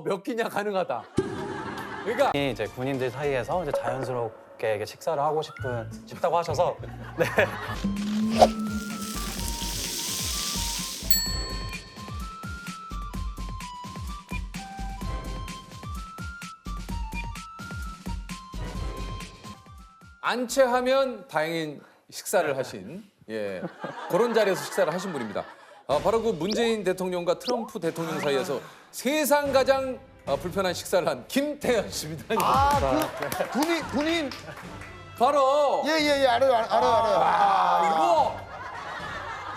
몇 끼냐 가능하다. 그러니까 이제 군인들 사이에서 이제 자연스럽게 이렇게 식사를 하고 싶다고 하셔서 네. 안채하면 다행인 식사를 하신 그런 자리에서 식사를 하신 분입니다. 바로 그 문재인 대통령과 트럼프 대통령 사이에서 세상 가장 불편한 식사를 한 김태현 씨입니다. 그 군인. 바로 예, 알아요. 이거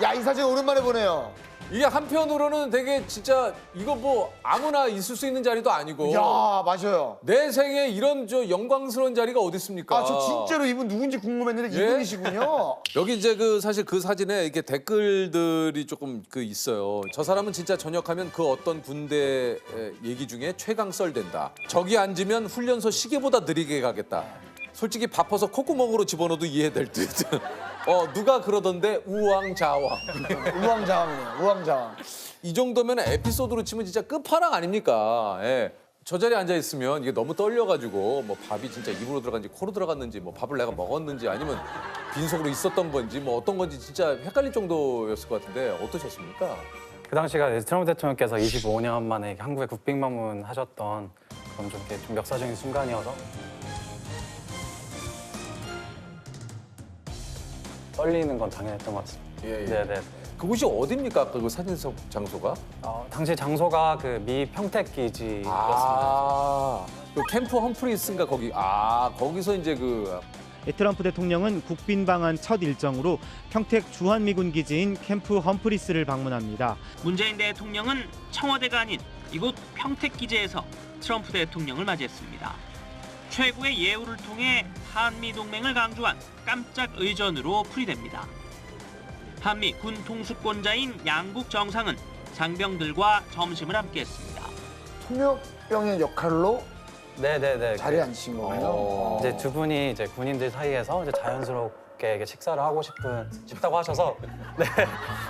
야, 이 사진 오랜만에 보네요. 이게 한편으로는 되게 진짜 이거 뭐 아무나 있을 수 있는 자리도 아니고 야, 맞아요. 내 생에 이런 저 영광스러운 자리가 어디 있습니까? 아, 저 진짜로 이분 누군지 궁금했는데 예? 이분이시군요. 여기 이제 그 사실 그 사진에 이렇게 댓글들이 조금 그 있어요. 저 사람은 진짜 전역하면 그 어떤 군대 얘기 중에 최강 썰된다. 저기 앉으면 훈련소 시계보다 느리게 가겠다. 솔직히 바빠서 콧구멍으로 집어넣어도 이해될 듯. 누가 그러던데 우왕좌왕. 우왕좌왕이네요. 우왕좌왕. 이 정도면 에피소드로 치면 진짜 끝판왕 아닙니까? 예. 저 자리에 앉아 있으면 이게 너무 떨려가지고 뭐 밥이 진짜 입으로 들어갔는지 코로 들어갔는지 뭐 밥을 내가 먹었는지 아니면 빈속으로 있었던 건지 뭐 어떤 건지 진짜 헷갈릴 정도였을 것 같은데 어떠셨습니까? 그 당시가 이제 트럼프 대통령께서 25년 만에 한국에 국빈 방문하셨던 그런 좀 역사적인 순간이어서 떨리는 건 당연했던 것 같습니다. 예. 네네. 그곳이 어디입니까? 그 사진 속 장소가? 당시 장소가 그 미 평택 기지였습니다. 그 캠프 험프리스인가 거기. 거기서 이제 그 트럼프 대통령은 국빈 방한 첫 일정으로 평택 주한미군 기지인 캠프 험프리스를 방문합니다. 문재인 대통령은 청와대가 아닌 이곳 평택기지에서 트럼프 대통령을 맞이했습니다. 최고의 예우를 통해 한미 동맹을 강조한 깜짝 의전으로 풀이됩니다. 한미 군 통수권자인 양국 정상은 장병들과 점심을 함께했습니다. 통역병의 역할로 네네네. 자리에 앉으신 거예요. 이제 두 분이 이제 군인들 사이에서 이제 자연스럽게 이렇게 식사를 하고 싶다고 하셔서 네.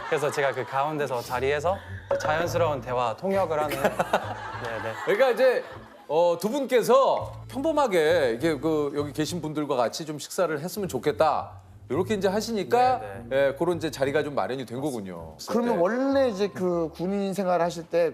그래서 제가 그 가운데서 자리에서 자연스러운 대화 통역을 하는 네네. 그러니까 이제 두 분께서 평범하게 이게 그 여기 계신 분들과 같이 좀 식사를 했으면 좋겠다. 이렇게 이제 하시니까 그런 이제 자리가 좀 마련이 된 거군요. 그러면 원래 이제 그 군인 생활 하실 때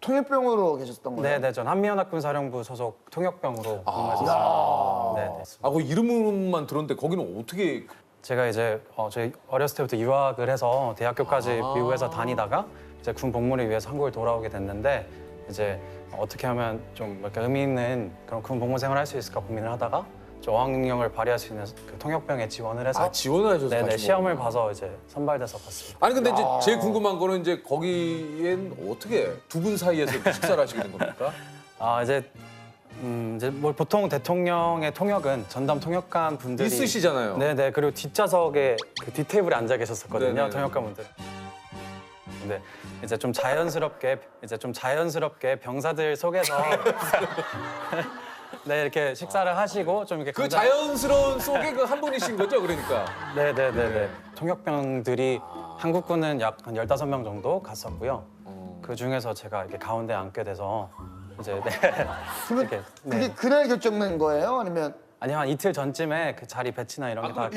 통역병으로 계셨던 거예요? 네네. 전 한미연합군사령부 소속 통역병으로 근무했었습니다. 네네. 그 이름만 들었는데 거기는 어떻게 제가 이제 저희 어렸을 때부터 유학을 해서 대학교까지 미국에서 다니다가 이제 군 복무를 위해서 한국을 돌아오게 됐는데 이제 어떻게 하면 좀 이렇게 의미 있는 그런 군 복무 생활을 할 수 있을까 고민을 하다가 어학능력을 발휘할 수 있는 그 통역병에 지원을 해서 지원을 하셔서 네네 가신 시험을 거구나. 봐서 이제 선발돼서 갔습니다. 아니 근데 이제 제일 궁금한 거는 이제 거기엔 어떻게 두 분 사이에서 식사를 하시게 된 겁니까? 이제 뭐 보통 대통령의 통역은 전담 통역관 분들이 있으시잖아요. 네네. 그리고 뒷좌석에 그 뒷테이블에 앉아 계셨었거든요. 네네. 통역관 분들. 근데 이제 좀 자연스럽게 병사들 속에서 네 이렇게 식사를 하시고 좀 이렇게 그 자연스러운 속에 그 한 분이신 거죠, 그러니까. 네네네네. 통역병들이 한국군은 약 한 15명 정도 갔었고요. 그 중에서 제가 이렇게 가운데 앉게 돼서 이제 그러면 이렇게, 그게 그날 결정된 거예요? 아니면 아니 한 이틀 전쯤에 그 자리 배치나 이런 게 다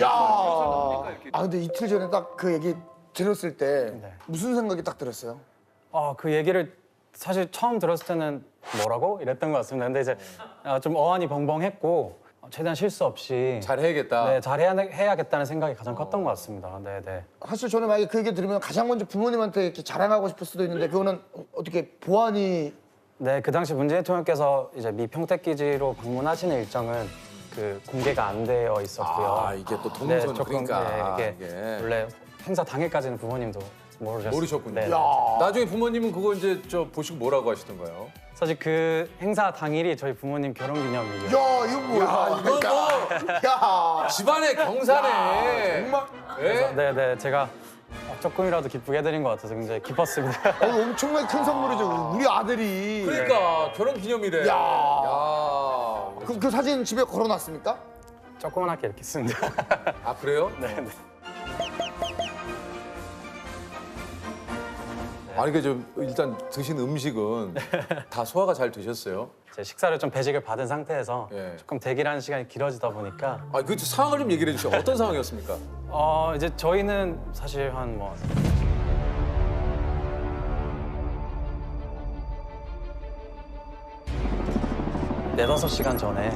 근데 이틀 전에 딱 그 얘기 들었을 때 네. 무슨 생각이 딱 들었어요? 그 얘기를 사실 처음 들었을 때는 뭐라고? 이랬던 것 같습니다. 근데 이제 좀 어안이 벙벙했고 최대한 실수 없이 잘해야겠다. 네, 잘해야겠다는 생각이 가장 컸던 것 같습니다. 네네. 사실 저는 만약에 그 얘기 들으면 가장 먼저 부모님한테 이렇게 자랑하고 싶을 수도 있는데 그거는 어떻게 보안이 네, 그 당시 문재인 대통령께서 이제 미 평택기지로 방문하시는 일정은 그 공개가 안 되어 있었고요. 이게 또 동선 조금 그러니까 네, 이게 원래 행사 당일까지는 부모님도 모르셨군요. 네. 나중에 부모님은 그거 이제 보시고 뭐라고 하시던가요? 사실 그 행사 당일이 저희 부모님 결혼기념일이에요. 야 이거 뭐야? 이거 뭐 야 집안의 경사네. 정말 예? 네네, 제가 조금이라도 기쁘게 해드린 것 같아서 굉장히 기뻤습니다. 엄청나게 큰 선물이죠. 우리 아들이. 그러니까 결혼 기념일에. 야. 그 사진 집에 걸어놨습니까? 조그맣게 이렇게 씁니다. 그래요? 네. 아니 그 좀 일단 드신 음식은 다 소화가 잘 되셨어요? 이제 식사를 좀 배식을 받은 상태에서 예. 조금 대기를 하는 시간이 길어지다 보니까 아, 그 상황을 좀 얘기를 해주세요. 어떤 상황이었습니까? 이제 저희는 사실 한 뭐 네다섯 시간 전에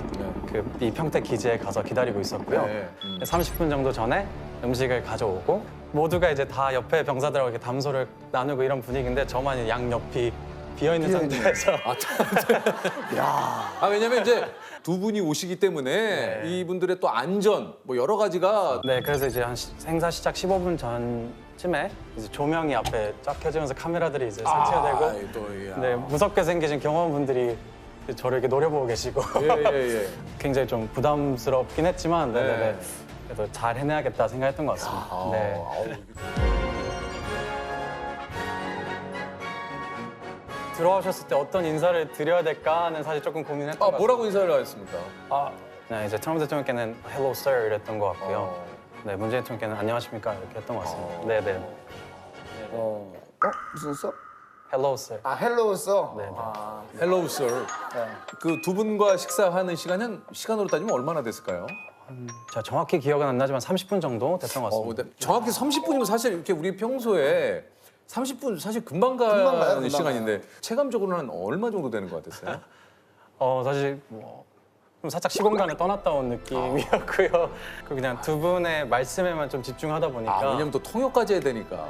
그 이 평택 기지에 가서 기다리고 있었고요. 네. 30분 정도 전에 음식을 가져오고 모두가 이제 다 옆에 병사들하고 이렇게 담소를 나누고 이런 분위기인데 저만 양 옆이 비어 있는 상태에서 아, 왜냐면 이제 두 분이 오시기 때문에 이분들의 또 안전 뭐 여러 가지가 네, 그래서 이제 한 행사 시작 15분 전쯤에 이제 조명이 앞에 쫙 켜지면서 카메라들이 이제 설치가 되고 또 이게 네, 무섭게 생기신 경호원분들이 저를 이렇게 노려보고 계시고 예. 굉장히 좀 부담스럽긴 했지만 네네네. 그래도 잘 해내야겠다 생각했던 것 같습니다. 네. 들어오셨을 때 어떤 인사를 드려야 될까는 사실 조금 고민했던 것 아, 같아요. 뭐라고 인사를 하셨습니까? 네, 이제 트럼프 대통령께는 Hello Sir 이랬던 것 같고요. 네, 문재인 대통령께는 안녕하십니까 이렇게 했던 것 같습니다. 네네. 무슨 써? Hello Sir. 아 헬로우 써? 네. 헬로우 sir. 그 두 분과 식사하는 시간은 시간으로 따지면 얼마나 됐을까요? 제가 정확히 기억은 안 나지만 30분 정도 됐던 것 같습니다. 근데 정확히 30분이면 사실 이렇게 우리 평소에 30분 사실 금방 금방 가요, 가는 금방 시간인데 체감적으로는 얼마 정도 되는 것 같았어요? 사실 좀 살짝 시공간에 떠났다 온 느낌이었고요. 그냥 두 분의 말씀에만 좀 집중하다 보니까 아, 왜냐면 또 통역까지 해야 되니까.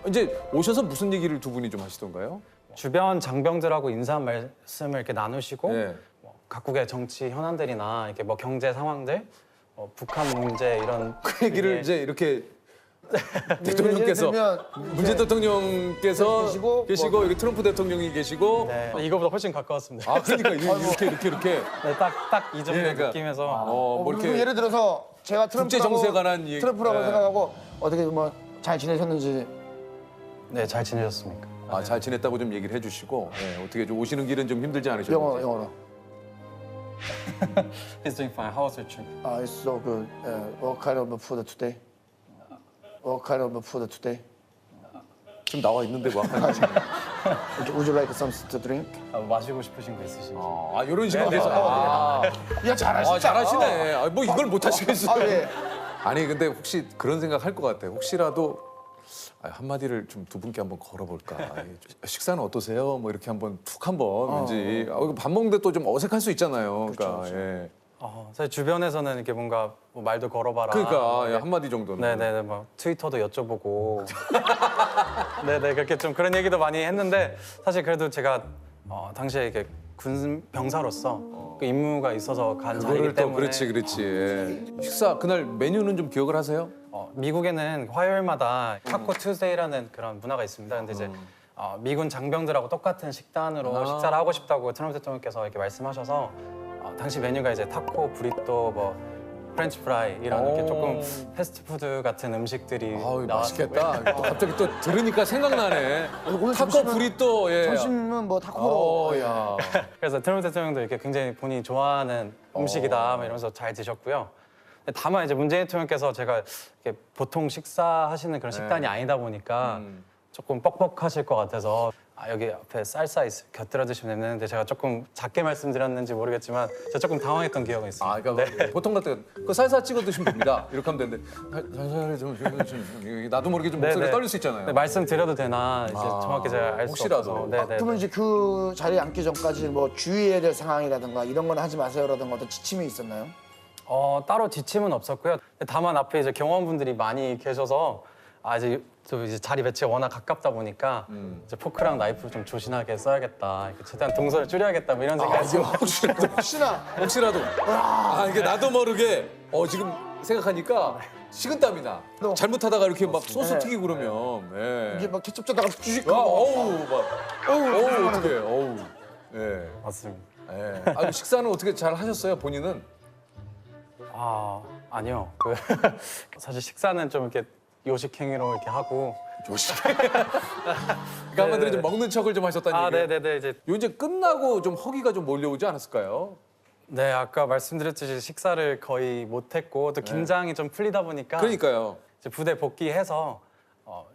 이제 오셔서 무슨 얘기를 두 분이 좀 하시던가요? 주변 장병들하고 인사 말씀을 이렇게 나누시고 네. 뭐 각국의 정치 현안들이나 이렇게 뭐 경제 상황들, 북한 문제 이런 그 얘기를 이제 이렇게 대통령께서 예를 들면 문재인 대통령께서 계시고, 계시고 여기 트럼프 대통령이 계시고 네, 이거보다 훨씬 가까웠습니다. 아 그러니까 이렇게 네, 딱 이 정도 예, 그러니까. 느낌에서 뭐 그리고 이렇게 예를 들어서 제가 국제 정세에 관한 얘기- 트럼프라고 네. 생각하고 어떻게 뭐 잘 지내셨는지 네, 잘 지내셨습니까? 잘 지냈다고 좀 얘기를 해주시고 어떻게 좀 오시는 길은 좀 힘들지 않으셨는지. 영어로. He's doing fine. How was your trip? It's so good. What kind of food today? What kind of food today? 지금 나와 있는데 뭐. Would you like something to drink? 마시고 싶으신 거 있으신지? 이런 식으로 돼서 야 잘하시다. 잘하시네. 뭐 이걸 못 하시겠어요. 예. 아니 근데 혹시 그런 생각 할 것 같아요. 혹시라도 한마디를 좀 두 분께 한번 걸어볼까. 식사는 어떠세요? 뭐 이렇게 한번 툭 한번 왠지 밥 먹는데 또 좀 어색할 수 있잖아요. 그러니까 예. 사실 주변에서는 이렇게 뭔가 뭐 말도 걸어봐라. 그러니까 한마디 정도는. 네네네, 막 트위터도 여쭤보고. 네네, 그렇게 좀 그런 얘기도 많이 했는데 사실 그래도 제가 당시에 이렇게 군 병사로서 그 임무가 있어서 간 자리이기 그거를 또 때문에. 그렇지. 예. 식사 그날 메뉴는 좀 기억을 하세요? 미국에는 화요일마다 타코 투데이라는 그런 문화가 있습니다. 근데 이제 미군 장병들하고 똑같은 식단으로 식사를 하고 싶다고 트럼프 대통령께서 이렇게 말씀하셔서 당시 메뉴가 이제 타코, 브리또, 뭐 프렌치 프라이 이런 이렇게 조금 패스트푸드 같은 음식들이 아우 나왔고요. 맛있겠다. 또 갑자기 또 들으니까 생각나네. 오늘 타코 점심은- 브리또. 예. 점심은 뭐 타코로. 야. 그래서 트럼프 대통령도 이렇게 굉장히 본인이 좋아하는 음식이다 막 이러면서 잘 드셨고요. 다만 이제 문재인 대통령께서 제가 이렇게 보통 식사하시는 그런 식단이 아니다 보니까 조금 뻑뻑하실 것 같아서 여기 앞에 쌀사 곁들여 드시면 되는데 제가 조금 작게 말씀드렸는지 모르겠지만 제가 조금 당황했던 기억은 있습니다. 그러니까 보통 같은 그 살살 찍어 드시면 됩니다. 이렇게 하면 되는데 살살 좀 나도 모르게 좀 목소리 네네. 떨릴 수 있잖아요. 네, 말씀드려도 되나 이제 정확히 제가 알 수 혹시라도. 없어서. 네네. 그러면 이제 그 자리에 앉기 전까지 뭐 주의해야 될 상황이라든가 이런 건 하지 마세요라든가 어떤 지침이 있었나요? 따로 지침은 없었고요. 다만 앞에 이제 경호원분들이 많이 계셔서 이제 또 이제 자리 배치가 워낙 가깝다 보니까 이제 포크랑 나이프를 좀 조신하게 써야겠다. 이렇게 최대한 동선을 줄여야겠다. 뭐 이런 생각이 이게 혹시라도 이게 나도 모르게 지금 생각하니까 식은땀이 나. 잘못하다가 이렇게 막 소스 튀기고 그러면 이게 막 케첩 짜다가 주식 어우 어떻게 어우 맞습니다. 식사는 어떻게 잘 하셨어요 본인은? 아니요. 사실 식사는 좀 이렇게 요식 행위로 이렇게 하고. 그러니까 한마디로 좀 먹는 척을 좀 하셨다는 얘기. 네네네. 이제 이제 끝나고 좀 허기가 좀 몰려오지 않았을까요? 네, 아까 말씀드렸듯이 식사를 거의 못했고 또 긴장이 좀 풀리다 보니까 그러니까요. 이제 부대 복귀해서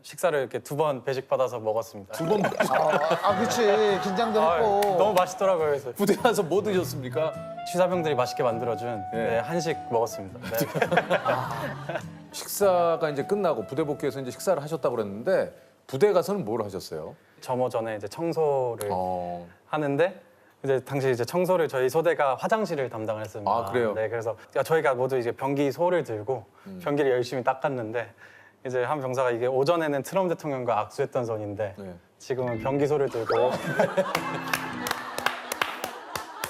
식사를 이렇게 2번 배식 받아서 먹었습니다. 그렇지. 긴장도 아, 했고. 너무 맛있더라고요. 그래서 부대 가서 뭐 드셨습니까? 취사병들이 맛있게 만들어준 네, 한식 먹었습니다. 네. 식사가 이제 끝나고 부대 복귀해서 이제 식사를 하셨다고 그랬는데 부대 가서는 뭘 하셨어요? 점호 전에 이제 청소를 어. 하는데 이제 당시 이제 청소를 저희 소대가 화장실을 담당을 했습니다. 아, 그래요? 네, 그래서 저희가 모두 이제 변기 소를 들고 변기를 열심히 닦았는데 이제 한 병사가 이게 오전에는 트럼프 대통령과 악수했던 손인데 네. 지금은 변기 소를 들고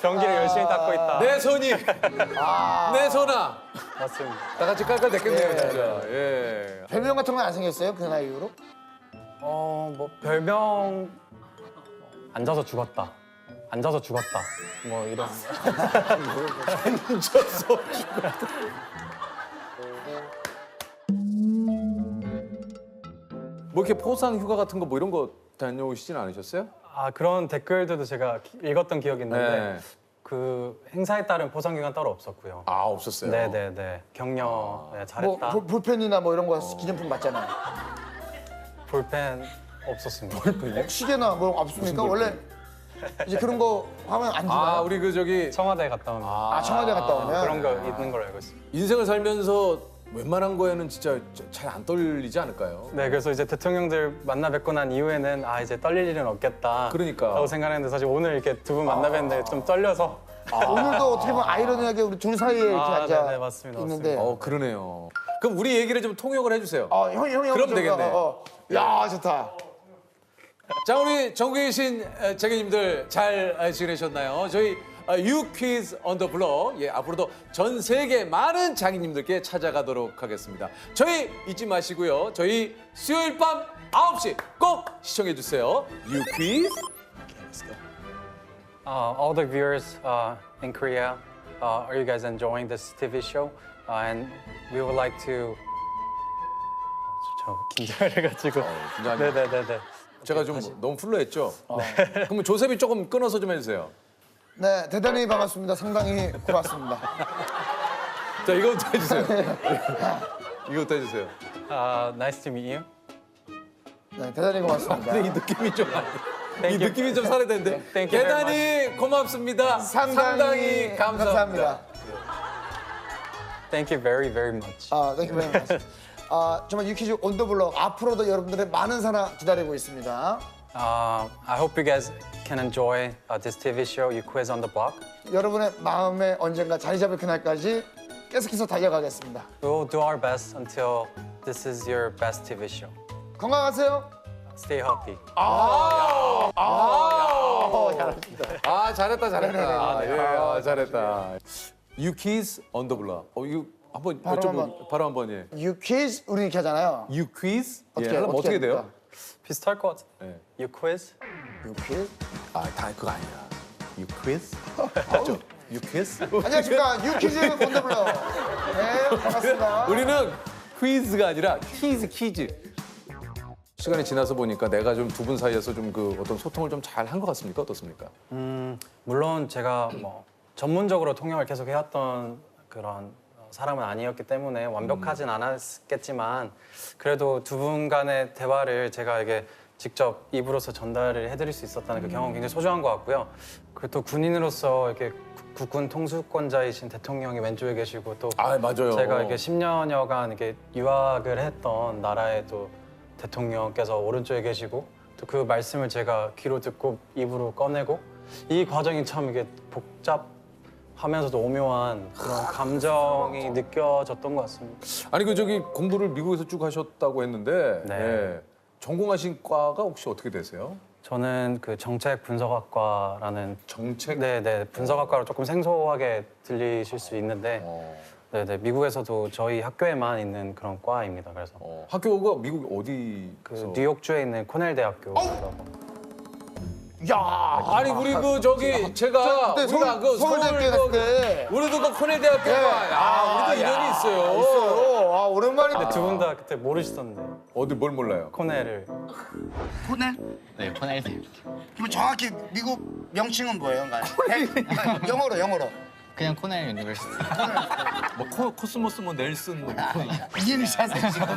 변기를 열심히 닦고 있다. 내 손이 내 손아 맞습니다. 다 같이 깔깔댔겠네요 예. 진짜. 예. 별명 같은 건 안 생겼어요? 그 나이 이후로? 뭐 별명 앉아서 죽었다. 앉아서 죽었다. 뭐 이런. 뭐 이렇게 포상 휴가 같은 거 뭐 이런 거 다녀오시진 않으셨어요? 그런 댓글들도 제가 읽었던 기억이 있는데 네. 그 행사에 따른 포상 기간 따로 없었고요. 아 없었어요. 네네네. 격려 네, 잘했다. 뭐 볼펜이나 뭐 이런 거 기념품 맞잖아요. 볼펜 없었습니다. 시계나 뭐 없습니까? 원래 이제 그런 거 하면 안 주나요? 아 우리 그 저기 청와대 갔다 오면 청와대 갔다 오면 그런 거 있는 걸로 알고 있습니다. 인생을 살면서 웬만한 거에는 진짜 잘 안 떨리지 않을까요? 네, 그래서 이제 대통령들 만나 뵙고 난 이후에는 이제 떨릴 일은 없겠다. 그러니까. 라고 생각했는데 사실 오늘 이렇게 두 분 만나 뵀는데 좀 떨려서. 오늘도 어떻게 보면 아이러니하게 우리 둘 사이에 이렇게 앉아 네네, 맞습니다. 있는데 그러네요. 그럼 우리 얘기를 좀 통역을 해주세요. 형이 그럼 좀, 되겠네. 야 좋다. 자 우리 전국에 계신 재계님들 잘 지내셨나요? 저희 유퀴즈 on the block 앞으로도 전 세계 많은 장인님들께 찾아가도록 하겠습니다. 저희 잊지 마시고요. 저희 수요일 밤 9시 꼭 시청해 주세요. 유퀴즈. All the viewers in Korea, are you guys enjoying this TV show? And we would like to. 저 긴장을 해가지고. 긴장하지 마. 네네네네. 제가 좀 너무 풀로했죠? 그러면 조셉이 조금 끊어서 좀 해주세요. 네 대단히 반갑습니다. 상당히 고맙습니다. 자 이거부터 해주세요. 이거부터 해주세요. Nice to meet you. 네 대단히 고맙습니다. 근데 이 느낌이 좀 이 Thank you. 느낌이 좀 살아야 되는데 Thank you very 대단히 고맙습니다. 상당히 감사합니다. Thank you very very much. Thank you very much. 정말 유퀴즈 온 더 블록 앞으로도 여러분들의 많은 사랑 기다리고 있습니다. I hope you guys can enjoy this TV show, You Quiz on the Block. 여러분의 마음에 언젠가 자리 잡을 그날까지 계속해서 달려가겠습니다. We will do our best until this is your best TV show. 건강하세요. Stay healthy. 잘하신다. 잘했다. 잘했다. 유퀴즈 on the block. 이거 한번 바로 한번 예. 유퀴즈 우리 이렇게 하잖아요. 유퀴즈? 어떻게 하려면 어떻게 돼요? 합니까? 비슷할 것 같아. 네. You Quiz? 유퀴즈. 다 그거 아니야. 유퀴즈? 맞죠? 유퀴즈? 안녕하십니까 유퀴즈 온 더 블록. 네 반갑습니다. 우리는 퀴즈가 아니라 퀴즈. 시간이 지나서 보니까 내가 좀 두 분 사이에서 좀 그 어떤 소통을 좀 잘 한 것 같습니까? 어떻습니까? 물론 제가 뭐 전문적으로 통역을 계속 해왔던 그런 사람은 아니었기 때문에 완벽하진 않았겠지만 그래도 두 분 간의 대화를 제가 이게 직접 입으로서 전달을 해드릴 수 있었다는 그 경험이 굉장히 소중한 것 같고요. 그리고 또 군인으로서 이렇게 국군 통수권자이신 대통령이 왼쪽에 계시고 또 맞아요. 제가 이렇게 10년여간 이렇게 유학을 했던 나라의 또 대통령께서 오른쪽에 계시고 또 그 말씀을 제가 귀로 듣고 입으로 꺼내고 이 과정이 참 이게 복잡하면서도 오묘한 그런 감정이 느껴졌던 것 같습니다. 아니 그 저기 공부를 미국에서 쭉 하셨다고 했는데 네. 예. 전공하신 과가 혹시 어떻게 되세요? 저는 그 정책 분석학과라는 정책? 네네 분석학과로 조금 생소하게 들리실 수 있는데 네네 미국에서도 저희 학교에만 있는 그런 과입니다. 그래서 학교가 미국 어디? 그 뉴욕주에 있는 코넬 대학교라고. 야 아니 우리 그 저기 제가 그때 우리가 그 서울대학교 갔을 때 우리도 그 코넬 대학교가 우리도 인연이 있어요. 있어요. 오랜만이다. 두 분 다 그때 모르시던데 어디 뭘 몰라요? 코넬을. 코넬? 네, 코넬. 그럼 정확히 미국 명칭은 뭐예요? 그러니까 영어로. 그냥 코넬 유니버시티. 뭐 코스모스 뭐 넬슨 뭐 이런 이행시 하세요 지금.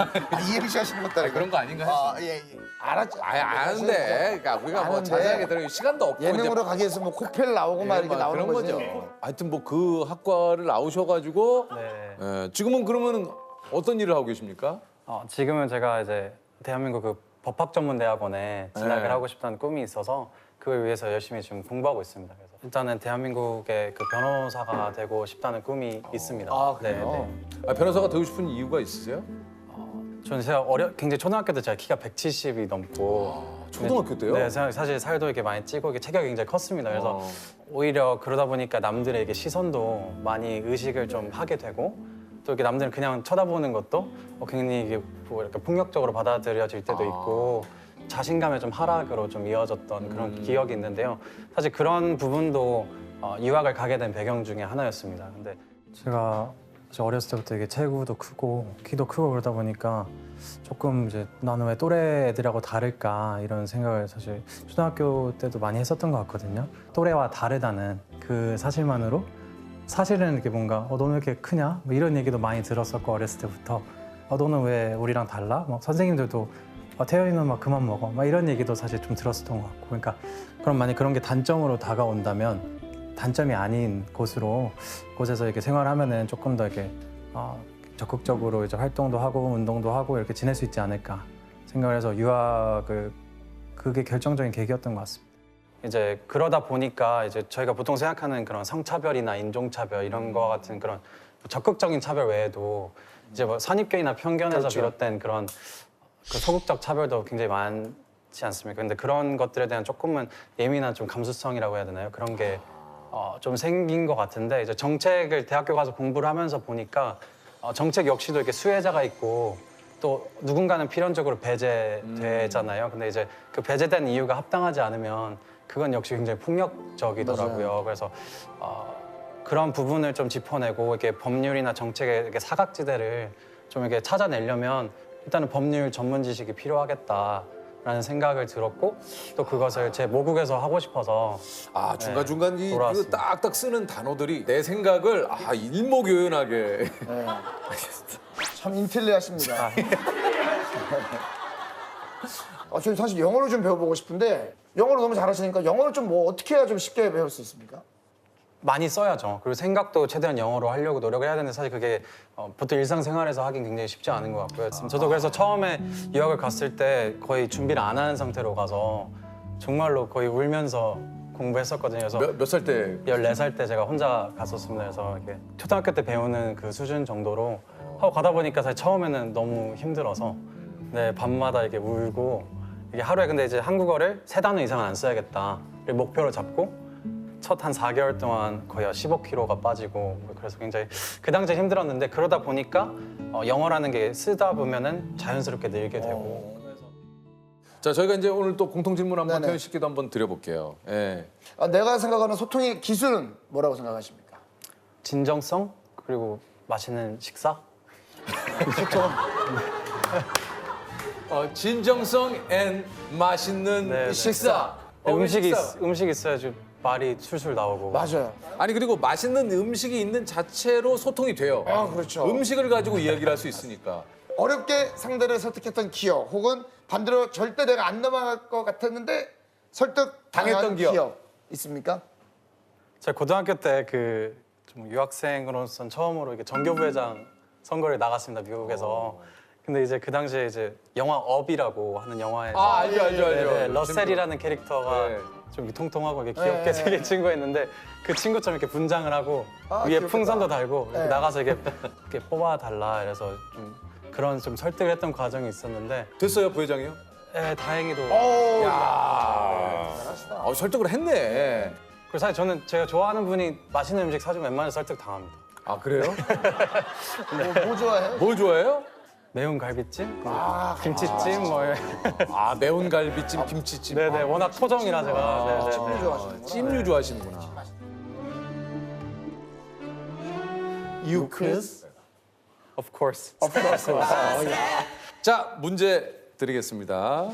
이행시 하시는 것도 아니고. 그런 거 아닌가 했어. 예. 알았죠. 아는데 그러니까 우리가 뭐 아는데. 자세하게 들을 시간도 없고 예능으로 가기 위해서 뭐 코펠 나오고 막 이렇게 나오는 그런 거지. 거죠. 하여튼 뭐 그 학과를 나오셔가지고 네. 지금은 그러면 어떤 일을 하고 계십니까? 지금은 제가 이제 대한민국 그 법학전문대학원에 진학을 네. 하고 싶다는 꿈이 있어서 그걸 위해서 열심히 지금 공부하고 있습니다. 그래서 일단은 대한민국의 그 변호사가 되고 싶다는 꿈이 있습니다. 아, 그래요? 변호사가 되고 싶은 이유가 있으세요? 저는 제가 굉장히 초등학교 때 제가 키가 170이 넘고 초등학교 때요? 네, 사실 살도 이렇게 많이 찌고 이게 체격이 굉장히 컸습니다. 그래서 오히려 그러다 보니까 남들의 이게 시선도 많이 의식을 좀 하게 되고 또 이렇게 남들은 그냥 쳐다보는 것도 굉장히 이게 뭐 이렇게 폭력적으로 받아들여질 때도 있고 자신감의 좀 하락으로 좀 이어졌던 그런 기억이 있는데요. 사실 그런 부분도 유학을 가게 된 배경 중에 하나였습니다. 근데 제가 어렸을 때부터 이게 체구도 크고 키도 크고 그러다 보니까 조금 이제 나는 왜 또래 애들하고 다를까 이런 생각을 사실 초등학교 때도 많이 했었던 것 같거든요. 또래와 다르다는 그 사실만으로 사실은 이렇게 뭔가 너는 왜 이렇게 크냐? 뭐 이런 얘기도 많이 들었었고 어렸을 때부터 너는 왜 우리랑 달라? 막 선생님들도 태연이는 막 그만 먹어 막 이런 얘기도 사실 좀 들었었던 것 같고 그러니까 그럼 만약 그런 게 단점으로 다가온다면 단점이 아닌 곳에서 이렇게 생활하면은 조금 더 이렇게 적극적으로 이제 활동도 하고 운동도 하고 이렇게 지낼 수 있지 않을까 생각을 해서 그게 결정적인 계기였던 것 같습니다. 이제 그러다 보니까 이제 저희가 보통 생각하는 그런 성차별이나 인종차별 이런 거 같은 그런 적극적인 차별 외에도 이제 뭐 선입견이나 편견에서 그렇죠. 비롯된 그런 그 소극적 차별도 굉장히 많지 않습니까? 근데 그런 것들에 대한 조금은 예민한 좀 감수성이라고 해야 되나요? 그런 게 좀 생긴 것 같은데 이제 정책을 대학교 가서 공부를 하면서 보니까 정책 역시도 이렇게 수혜자가 있고 또 누군가는 필연적으로 배제되잖아요. 근데 이제 그 배제된 이유가 합당하지 않으면 그건 역시 굉장히 폭력적이더라고요. 맞아요. 그래서 그런 부분을 좀 짚어내고 이렇게 법률이나 정책의 이렇게 사각지대를 좀 이렇게 찾아내려면 일단은 법률 전문 지식이 필요하겠다라는 생각을 들었고 또 그것을 제 모국에서 하고 싶어서 중간중간 그 돌아왔습니다. 딱딱 쓰는 단어들이 내 생각을 일목요연하게 참 인텔리하십니다. 저희 사실 영어를 좀 배워보고 싶은데 영어를 너무 잘하시니까 영어를 좀 뭐 어떻게 해야 좀 쉽게 배울 수 있습니까? 많이 써야죠. 그리고 생각도 최대한 영어로 하려고 노력을 해야 되는데 사실 그게 보통 일상생활에서 하긴 굉장히 쉽지 않은 것 같고요. 저도 그래서 처음에 유학을 갔을 때 거의 준비를 안 하는 상태로 가서 정말로 거의 울면서 공부했었거든요. 그래서 몇 살 때? 14살 때 제가 혼자 갔었습니다. 그래서 이렇게 초등학교 때 배우는 그 수준 정도로 하고 가다 보니까 사실 처음에는 너무 힘들어서 밤마다 이렇게 울고 이게 하루에 근데 이제 한국어를 3단어 이상은 안 써야겠다를 목표로 잡고 첫 한 4개월 동안 거의 15kg가 빠지고 그래서 굉장히 그 당시에 힘들었는데 그러다 보니까 영어라는 게 쓰다 보면은 자연스럽게 늘게 되고 자, 저희가 이제 오늘 또 공통 질문 한번 네네. 태연 씨께도 한번 드려볼게요. 예. 내가 생각하는 소통의 기술은 뭐라고 생각하십니까? 진정성 그리고 맛있는 식사 진정성 앤 맛있는 네, 네. 식사. 음식이 있어야지 말이 술술 나오고 맞아요. 아니 그리고 맛있는 음식이 있는 자체로 소통이 돼요. 그렇죠. 음식을 가지고 이야기를 할 수 있으니까. 어렵게 상대를 설득했던 기억 혹은 반대로 절대 내가 안 넘어갈 것 같았는데 설득 당했던 기억 있습니까? 제가 고등학교 때 좀 유학생으로서 처음으로 이렇게 전교부회장 선거를 나갔습니다 미국에서. 근데 이제 그 당시에 이제 영화 업이라고 하는 영화에서 알죠. 러셀이라는 캐릭터가 네. 좀 통통하고 이렇게 귀엽게 생긴 친구였는데 그 친구처럼 이렇게 분장을 하고 위에 귀엽겠다. 풍선도 달고 이렇게 네. 나가서 이렇게 뽑아달라 이래서 좀 그런 좀 설득을 했던 과정이 있었는데 됐어요, 부회장이요? 다행히도 설득을 했네. 그리고 사실 저는 제가 좋아하는 분이 맛있는 음식 사주면 웬만해서 설득 당합니다. 아, 그래요? 뭐 좋아해요? 뭘 좋아해요? 매운 갈비찜, 김치찜 뭐 매운 갈비찜, 김치찜. 네네 워낙 토종이라 제가 찜류 좋아하시는구나. 찜류 좋아하시는구나. You kiss? of course. 자, 문제 드리겠습니다.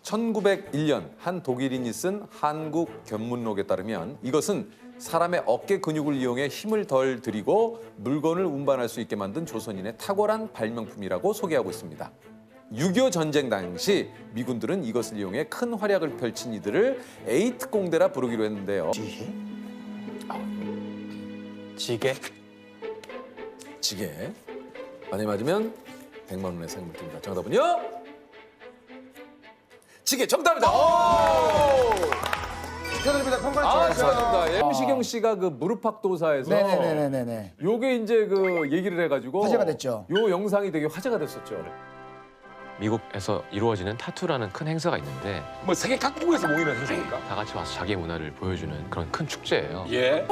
1901년 한 독일인이 쓴 한국 견문록에 따르면 이것은 사람의 어깨 근육을 이용해 힘을 덜 들이고 물건을 운반할 수 있게 만든 조선인의 탁월한 발명품이라고 소개하고 있습니다. 6.25 전쟁 당시 미군들은 이것을 이용해 큰 활약을 펼친 이들을 에이트공대라 부르기로 했는데요. 지게? 지게. 많이 맞으면 100만 원의 상금을 드립니다. 정답은요? 지게 정답입니다. 오! 축하드립니다. 아, 콩그레츄레이션. 축하드립니다. MC경 씨가 그 무릎팍도사에서 네네네네네. 요게 이제 그 얘기를 해가지고 화제가 됐죠. 요 영상이 되게 화제가 됐었죠. 미국에서 이루어지는 타투라는 큰 행사가 있는데 뭐 세계 각국에서 모이는 행사입니까? 다 같이 와서 자기의 문화를 보여주는 그런 큰 축제예요. 예.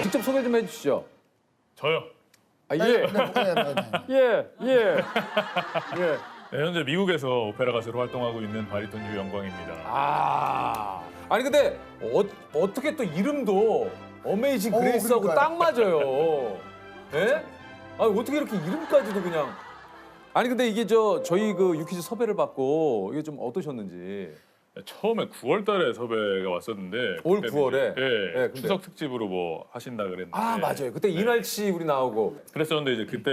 직접 소개 좀 해주시죠. 저요. 아, 네, 예. 예. 네, 현재 미국에서 오페라 가수로 활동하고 있는 바리톤 유영광입니다. 아. 아니 근데 어떻게 또 이름도 어메이징 그레이스하고 그러니까요. 딱 맞아요. 예? 아니 어떻게 이렇게 이름까지도 그냥. 아니 근데 이게 저희 그 유퀴즈 섭외를 받고 이게 좀 어떠셨는지. 처음에 9월달에 섭외가 왔었는데 올 그때 9월에? 이제, 네, 예, 근데. 추석 특집으로 뭐 하신다 그랬는데 아 맞아요. 그때 이날 씨 우리 나오고. 그랬었는데 이제 그때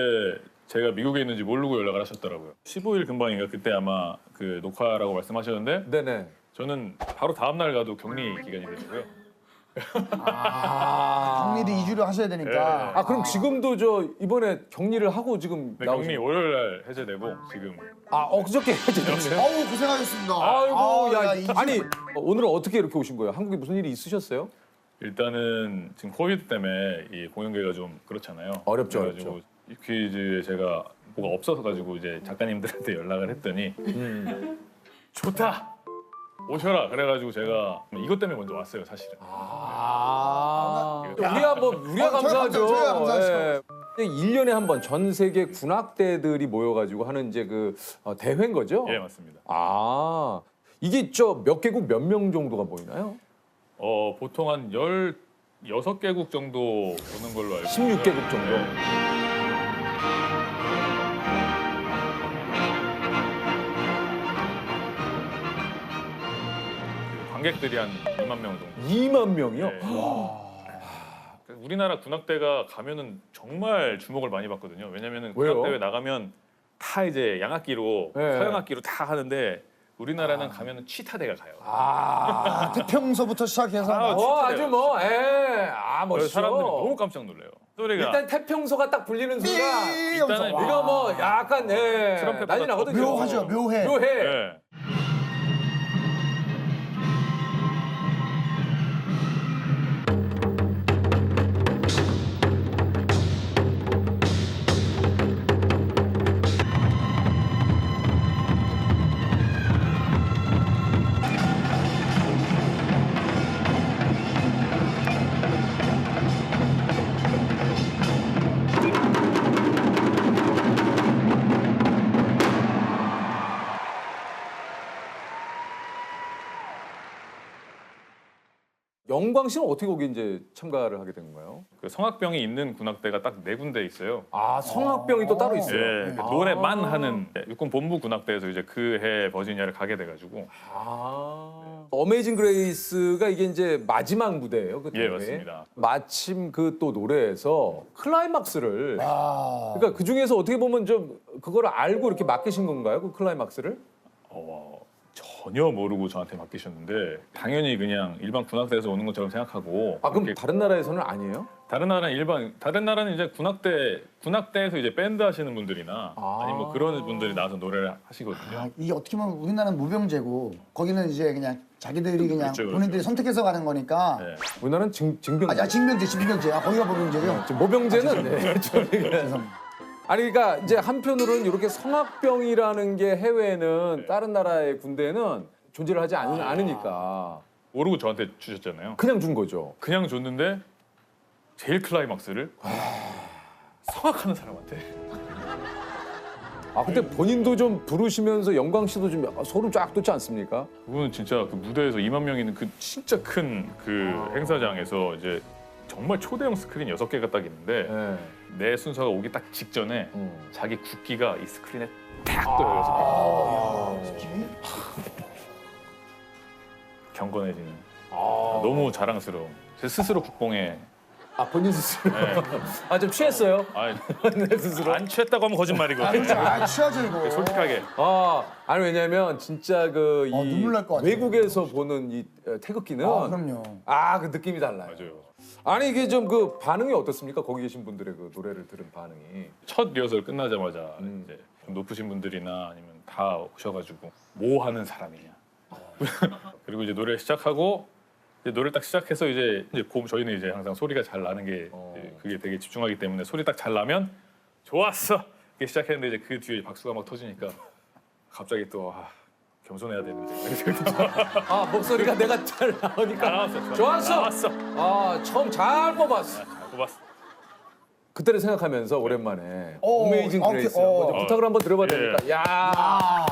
제가 미국에 있는지 모르고 연락을 하셨더라고요. 15일 금방인가 그때 아마 그 녹화라고 말씀하셨는데 네네. 저는 바로 다음 날 가도 격리 기간이 되더라고요. 격리를 2주를 하셔야 되니까. 아 그럼 지금도 이번에 격리를 하고 지금 네, 나오신 격리 월요일 날 해제되고 지금 엊그저께 해제됐네요. 어우 고생하셨습니다. 아이고 야 이 주- 아니 오늘은 어떻게 이렇게 오신 거예요? 한국에 무슨 일이 있으셨어요? 일단은 지금 코비드 때문에 이 공연계가 좀 그렇잖아요. 어렵죠, 그래가지고 이 퀴즈에 제가 뭐가 없어서 가지고 이제 작가님들한테 연락을 했더니 좋다 오셔라 그래가지고 제가 이것 때문에 먼저 왔어요 사실은. 우리가 감사하죠. 저희가 감사하죠. 1년에 한 번 전 세계 군악대들이 모여가지고 하는 이제 그 대회인 거죠? 예 맞습니다. 아 이게 몇 개국 몇 명 정도가 모이나요? 보통 한 16개국 정도 오는 걸로 알고 16개국 정도. 네. 그 관객들이 한 2만 명 정도. 2만 명이요? 네. 우리나라 군악대가 가면은 정말 주목을 많이 받거든요. 왜냐면은 왜요? 군악대회 나가면 다 이제 양악기로 네. 서양악기로 다 하는데 우리나라는 가면은 취타대가 가요. 태평소부터 시작해서 아, 아주 그래서 멋있어. 사람들이 너무 깜짝 놀라요. 소리가 일단 태평소가 딱 불리는 순간 일단은 이거 뭐 약간 트럼펫보다 난리 나거든요. 묘하죠, 묘해. 묘해. 네. 영광 씨는 어떻게 거기 이제 참가를 하게 된 건가요? 그 성악병이 있는 군악대가 딱 4군데 있어요. 아 성악병이 또 따로 있어요. 예, 그 노래만 하는 육군 본부 군악대에서 이제 그 해 버지니아를 가게 돼가지고 어메이징 그레이스가 이게 이제 마지막 무대예요. 그 예 대회. 맞습니다. 마침 그 또 노래에서 클라이막스를 그러니까 그 중에서 어떻게 보면 좀 그거를 알고 이렇게 맡기신 건가요? 그 클라이막스를? 전혀 모르고 저한테 맡기셨는데 당연히 그냥 일반 군악대에서 오는 것처럼 생각하고 아 그럼 이렇게 다른 나라에서는 아니에요? 다른 나라는 이제 군악대에서 이제 밴드 하시는 분들이나 아니면 뭐 그런 분들이 나와서 노래를 하시거든요. 아, 이게 어떻게 보면 우리나라는 무병제고 거기는 이제 그냥 자기들이 그냥 그렇죠, 본인들이 선택해서 가는 거니까. 네. 우리나라는 징병제. 징병제. 아, 거기가 무병제고요. 모병제는 네. 죄송합니다. 아니 그러니까 이제 한편으로는 이렇게 성악병이라는 게 해외에는 다른 나라의 군대는 존재를 하지 않으니까 모르고 저한테 주셨잖아요. 그냥 준 거죠. 그냥 줬는데 제일 클라이막스를 성악하는 사람한테. 아 근데 본인도 좀 부르시면서 영광 씨도 좀 소름 쫙 돋지 않습니까? 그분은 진짜 그 무대에서 2만 명 있는 그 진짜 큰 그 행사장에서 이제 정말 초대형 스크린 6개가 딱 있는데 네. 내 순서가 오기 딱 직전에 자기 국기가 이 스크린에 탁 떨어져서 경건해지는 너무 자랑스러운 제 스스로 국뽕에 아 본인 스스로. 네. 아 좀 취했어요? 내 스스로 안 취했다고 하면 거짓말이고 취하죠 이거. 솔직하게 아니 왜냐면 진짜 그 눈물 날것 같아요. 외국에서 보는 이 태극기는 그럼요. 그 느낌이 달라요. 맞아요. 아니 이게 좀 그 반응이 어떻습니까? 거기 계신 분들의 그 노래를 들은 반응이. 첫 리허설 끝나자마자 이제 좀 높으신 분들이나 아니면 다 오셔가지고 뭐 하는 사람이냐. 그리고 이제 노래 시작하고 이제 노래 딱 시작해서 이제 저희는 이제 항상 소리가 잘 나는 게 이제 그게 되게 집중하기 때문에 소리 딱 잘 나면 좋았어 이렇게 시작했는데 이제 그 뒤에 박수가 막 터지니까 갑자기 또 겸손해야 되는데 목소리가 내가 잘 나오니까 나왔어. 좋았어. 나왔어. 처음 잘 뽑았어. 잘 뽑았어. 그때를 생각하면서 오랜만에 오, 어메이징 아, 그레이스 오케이. 부탁을 한번 드려봐도 예. 됩니까? 야.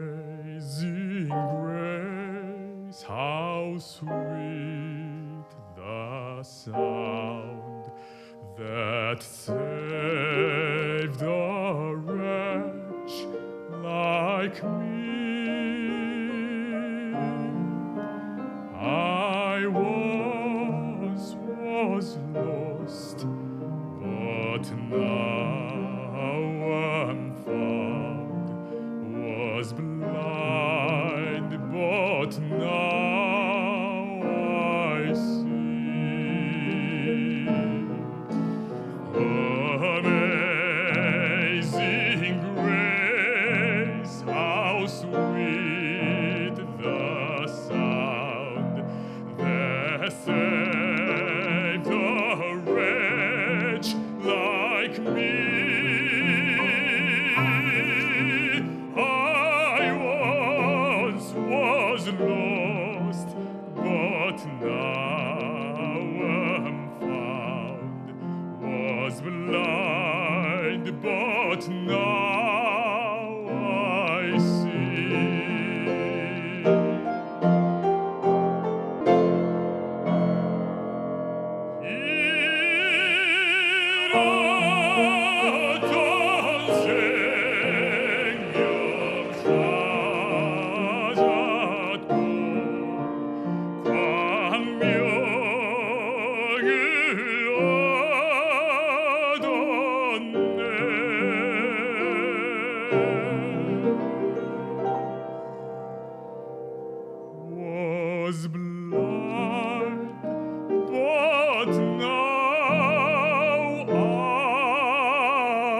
Amazing grace, how sweet the sound that saved a wretch like me. I was lost, but now I'm found. Was blind, but now I see. Amazing grace, how sweet the sound that saved a wretch like me. I once was lost, but now am found. Was blind, but now I see. Was blind, but now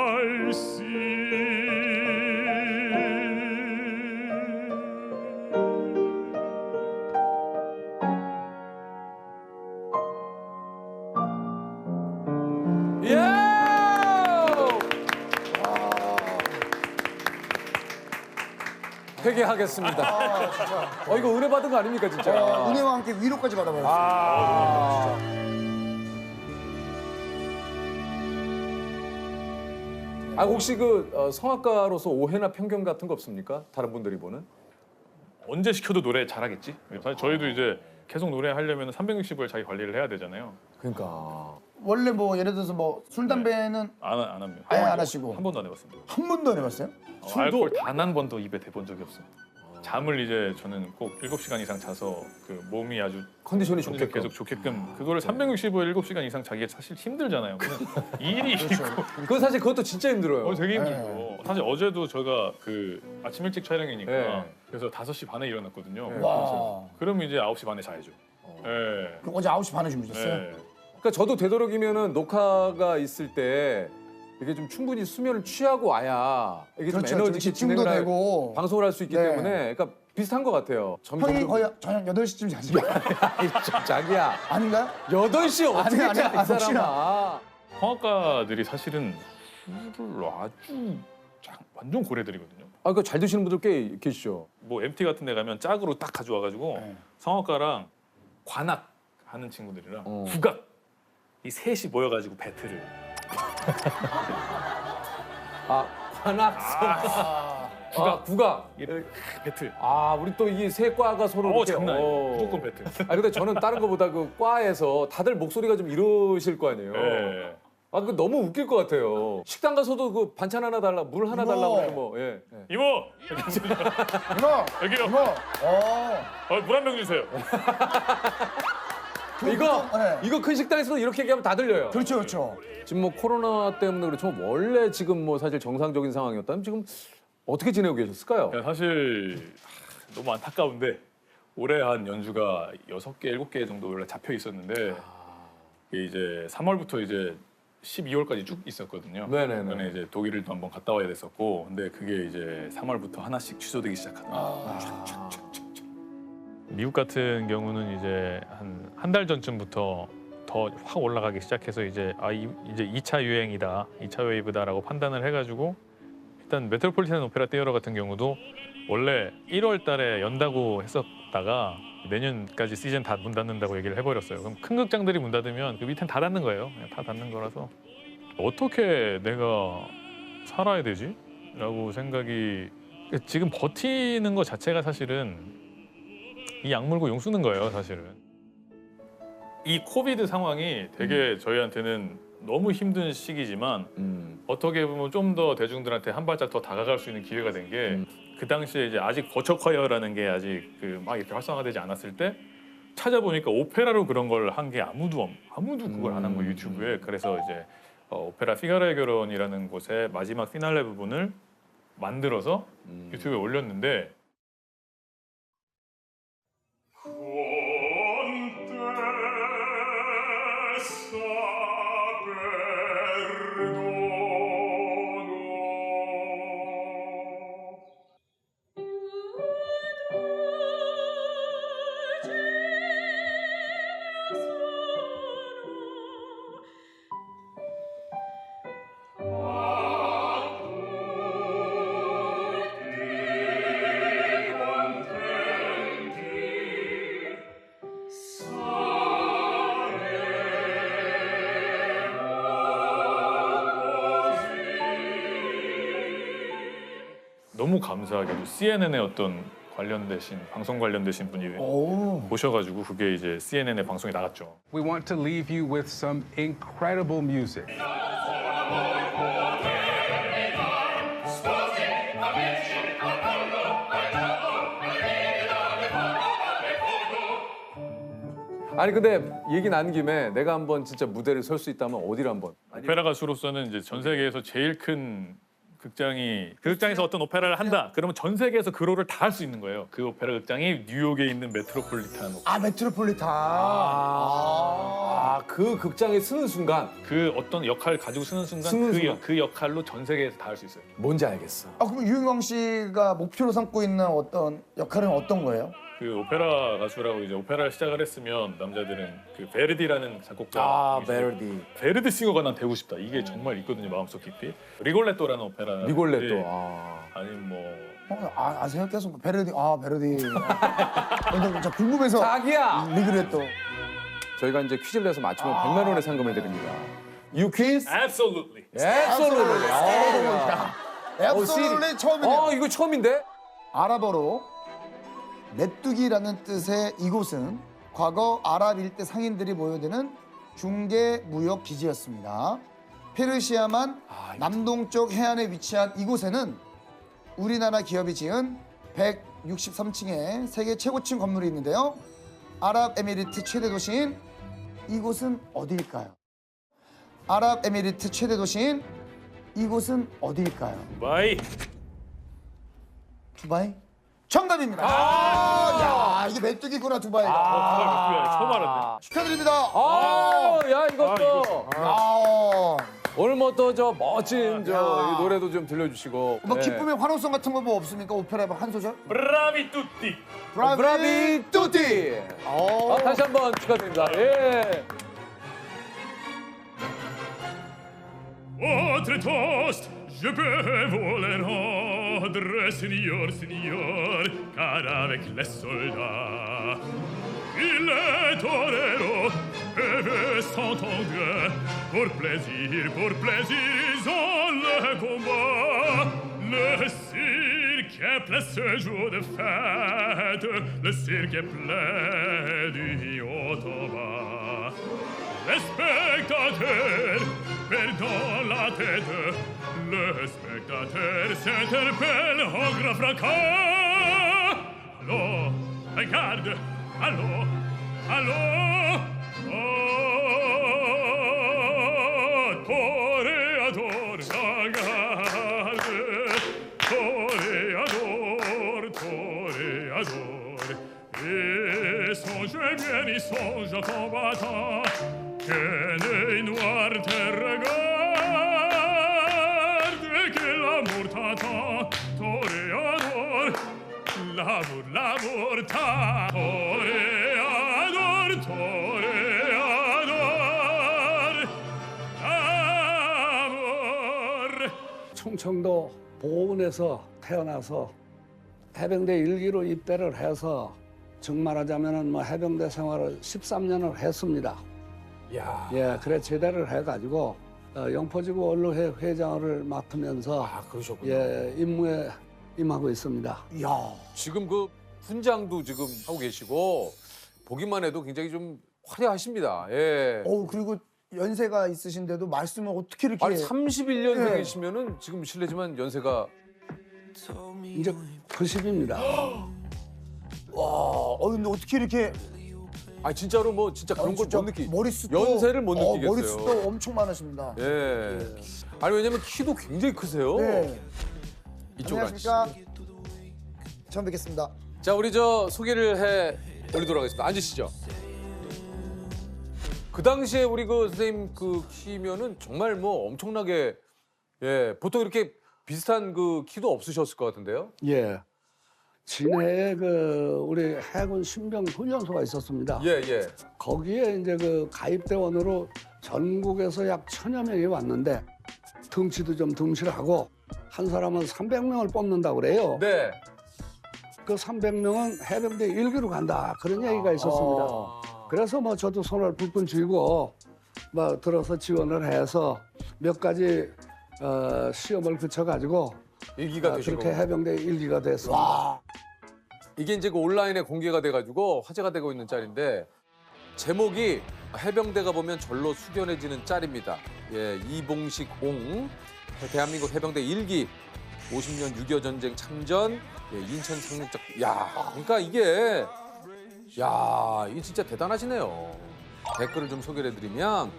I see. 예! 회개하겠습니다. 이거 은혜 받은 거 아닙니까 진짜? 은혜와 함께 위로까지 받아버렸어요. 혹시 그 성악가로서 오해나 편견 같은 거 없습니까? 다른 분들이 보는? 언제 시켜도 노래 잘하겠지? 사실 저희도 이제 계속 노래하려면 360을 자기 관리를 해야 되잖아요. 그러니까. 원래 뭐 예를 들어서 뭐 술 담배는 안 합니다. 아예 안 하시고 한 번도 안 해봤습니다. 한 번도 안 해봤어요? 알코올 단 한 번도 입에 대본 적이 없어요. 잠을 이제 저는 꼭 7시간 이상 자서 그 몸이 아주 컨디션이 좋게끔. 계속 좋게끔 그거를 365일 7시간 이상 자기가 사실 힘들잖아요. 그냥 일이 있고 그건 사실 그것도 진짜 힘들어요. 되게 힘들고 사실 어제도 저희가 그 아침 일찍 촬영이니까 네. 그래서 5시 반에 일어났거든요. 와. 그러면 이제 9시 반에 자야죠. 네. 그럼 어제 9시 반에 주무셨어요? 네. 그러니까 저도 되도록이면은 녹화가 있을 때 이게 좀 충분히 수면을 취하고 와야 이게 그렇죠. 좀 좀 에너지 있게 집중도 진행을 되고. 방송을 할 수 있기 네. 때문에 그러니까 비슷한 것 같아요. 형이 거의 저녁 8시쯤 자시죠? 자기야 아닌가요? 8시에 어떻게 아니야. 자, 이 혹시나. 사람아. 성악가들이 사실은 술을 아주 완전 고래들이거든요. 아, 그 잘 드시는 분들 꽤 계시죠. 뭐 MT 같은 데 가면 짝으로 딱 가져와가지고 네. 성악가랑 관악 하는 친구들이랑 어. 국악 이 셋이 모여가지고 배틀을 아, 관악성. 국악. 이렇게 배틀. 아, 우리 또 이 세 과가 서로 이렇게, 장난 아니에요. 무조건 배틀. 아, 근데 저는 다른 거보다 그 과에서 다들 목소리가 좀 이러실 거 아니에요. 네. 아, 그 너무 웃길 것 같아요. 식당 가서도 그 반찬 하나 달라, 물 하나 이모. 달라고 그러면 뭐, 예. 예. 이모 이모! 여기요. 이모! 물 한 병 주세요. 이거 큰 식당에서도 이렇게 얘기하면 다 들려요. 그렇죠, 그렇죠. 지금 뭐 코로나 때문에 그렇죠. 원래 지금 뭐 사실 정상적인 상황이었다면 지금 어떻게 지내고 계셨을까요? 사실 너무 안타까운데 올해 한 연주가 6개, 7개 정도 원래 잡혀 있었는데 이게 이제 3월부터 이제 12월까지 쭉 있었거든요. 네네네. 그러면 이제 독일도 한번 갔다 와야 됐었고, 근데 그게 이제 3월부터 하나씩 취소되기 시작하더라고요. 미국 같은 경우는 이제 한 달 전쯤부터 더 확 올라가기 시작해서 이제 이제 2차 유행이다, 2차 웨이브다라고 판단을 해가지고 일단 메트로폴리탄 오페라 티에터 같은 경우도 원래 1월 달에 연다고 했었다가 내년까지 시즌 다 문 닫는다고 얘기를 해버렸어요. 그럼 큰 극장들이 문 닫으면 그 밑엔 다 닫는 거예요. 그냥 다 닫는 거라서 어떻게 내가 살아야 되지? 라고 생각이 지금 버티는 것 자체가 사실은 이 약물고 용 쓰는 거예요, 사실은. 이 코비드 상황이 되게 저희한테는 너무 힘든 시기지만 어떻게 보면 좀 더 대중들한테 한 발짝 더 다가갈 수 있는 기회가 된 게 그 당시에 이제 아직 버처커어라는 게 아직 그 막 이렇게 활성화되지 않았을 때 찾아보니까 오페라로 그런 걸 한 게 아무도 그걸 안 한 거예요, 유튜브에. 그래서 이제 오페라 피가로의 결혼이라는 곳의 마지막 피날레 부분을 만들어서 유튜브에 올렸는데 너무 감사하게도 CNN의 어떤 관련되신 방송 관련되신 분이 오셔가지고 그게 이제 CNN의 방송에 나갔죠. We want to leave you with some incredible music. 아니 근데 얘기 나는 김에 내가 한번 진짜 무대를 설 수 있다면 어디를 한번? 오페라 가수로서는 이제 전 세계에서 제일 큰 극장이 그 극장에서 어떤 오페라를 한다. 그러면 전 세계에서 그 롤을 다 할 수 있는 거예요. 그 오페라 극장이 뉴욕에 있는 메트로폴리탄 오페라. 메트로폴리탄. 그 극장에 쓰는 순간 그 어떤 역할을 가지고 쓰는 순간 그 역할로 전 세계에서 다 할 수 있어요. 뭔지 알겠어. 그럼 유인광 씨가 목표로 삼고 있는 어떤 역할은 어떤 거예요? 그 오페라 가수라고 이제 오페라를 시작을 했으면 남자들은 그 베르디라는 작곡가 베르디 싱어가 난 되고 싶다. 이게 정말 있거든요, 마음속 깊이. 리골레토라는 오페라. 리골레토. 아니면 뭐 아세요? 계속 베르디. 베르디. 근데 진짜 궁금해서. 자기야. 리골레토. 저희가 이제 퀴즈를 내서 맞추면 100만 원의 상금을 드립니다. You quiz? Absolutely. Absolutely. 앱솔루트리 처음이네요. 이거 처음인데? 아랍어로 메뚜기라는 뜻의 이곳은 과거 아랍 일대 상인들이 모여드는 중개 무역 기지였습니다. 페르시아만 남동쪽 해안에 위치한 이곳에는 우리나라 기업이 지은 163층의 세계 최고층 건물이 있는데요. 아랍에미리트 최대 도시인 이곳은 어디일까요? 아랍에미리트 최대 도시인 이곳은 어디일까요? 바이. 두바이? 정답입니다. 야, 이게 메뚜기구나 두바이가. 처음 알았네. 축하드립니다. 야 이것도 야, 오늘 뭐 또 저 멋진 야. 저 이 노래도 좀 들려주시고. 뭐 네. 기쁨의 환호성 같은 거 뭐 없습니까? 오페라 한 소절? 브라비 뚜띠. 브라비 뚜띠. 다시 한번 축하드립니다. 예. Autre toast, je peux voler ordre, seigneur, seigneur, car avec les soldats, il est torero, peuvent s'entendre, pour plaisir, ils ont le combat. Le cirque est plein ce jour de fête, le cirque est plein du haut au bas. Les spectateurs perdant la tête, le spectateur s'interpelle au grand fracas. Allô, regarde, allô, allô, oh, toréador, regarde, toréador, et songe bien, il songe au combattant, que l'œil noir te regarde, et que l'amour t'attend, toréador, l'amour t'attend, toréador, l'amour. 충청도 보은에서 태어나서 해병대 1기로 입대를 해서 정말하자면은 뭐 해병대 생활을 13년을 했습니다. 야. 예, 그래 제대를 해가지고 영포지구 언로회 회장을 맡으면서 그러셨군요. 예 임무에 임하고 있습니다. 야, 지금 그 훈장도 지금 하고 계시고 보기만 해도 굉장히 좀 화려하십니다. 예. 그리고 연세가 있으신데도 말씀을 어떻게 이렇게 아니 31년 예. 계시면은 지금 실례지만 연세가 이제 90입니다. 근데 어떻게 이렇게 아 진짜로 뭐 진짜 그런 걸 진짜 못 느끼. 머리숱도 연세를 못 느끼겠어요. 머리숱도 엄청 많으십니다. 예. 아니 왜냐면 키도 굉장히 크세요. 네. 이쪽으로 안녕하십니까? 앉으시죠. 처음 뵙겠습니다. 자 우리 저 소개를 해 올리도록 하겠습니다. 앉으시죠. 그 당시에 우리 그 선생님 그 키면은 정말 뭐 엄청나게 예 보통 이렇게 비슷한 그 키도 없으셨을 것 같은데요. 예. 진해에 그 우리 해군 신병 훈련소가 있었습니다. 예 예. 거기에 이제 그 가입대원으로 전국에서 약 1000여 명이 왔는데 덩치도 좀 덩실하고 한 사람은 300명을 뽑는다고 그래요. 네. 그 300명은 해병대 1기로 간다 그런 얘기가 있었습니다. 그래서 뭐 저도 손을 불끈 쥐고 뭐 들어서 지원을 해서 몇 가지 시험을 거쳐가지고 일기가 되시고 그렇게 해병대 1기가 됐습니다. 이게 이제 그 온라인에 공개가 돼가지고 화제가 되고 있는 짤인데 제목이 해병대가 보면 절로 숙연해지는 짤입니다. 예, 이봉식 옹 대한민국 해병대 1기 50년 6.25 전쟁 참전 예, 인천 상륙작. 야, 그러니까 이게 진짜 대단하시네요. 댓글을 좀 소개를 해드리면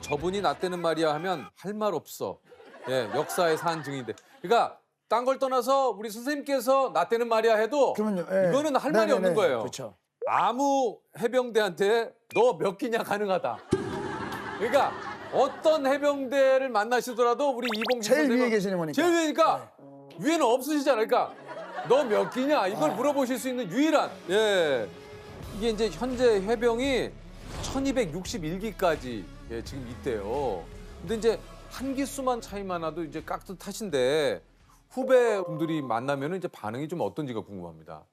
저분이 나 때는 말이야 하면 할 말 없어. 예, 역사의 산증인데. 그러니까 딴 걸 떠나서 우리 선생님께서 나 때는 말이야 해도 그러면요. 예. 이거는 할 말이 네네네. 없는 거예요. 그렇죠. 아무 해병대한테 너 몇 기냐 가능하다. 그러니까 어떤 해병대를 만나시더라도 우리 이봉식 제일 선생님은 위에 계시는 분이니까. 제일 위니까 위에는 없으시잖아요. 그러니까 너 몇 기냐 이걸 물어보실 수 있는 유일한 예 이게 이제 현재 해병이 1261기까지 예, 지금 있대요. 근데 이제 한 기수만 차이만 나도 이제 깍듯하신데 후배분들이 만나면은 이제 반응이 좀 어떤지가 궁금합니다.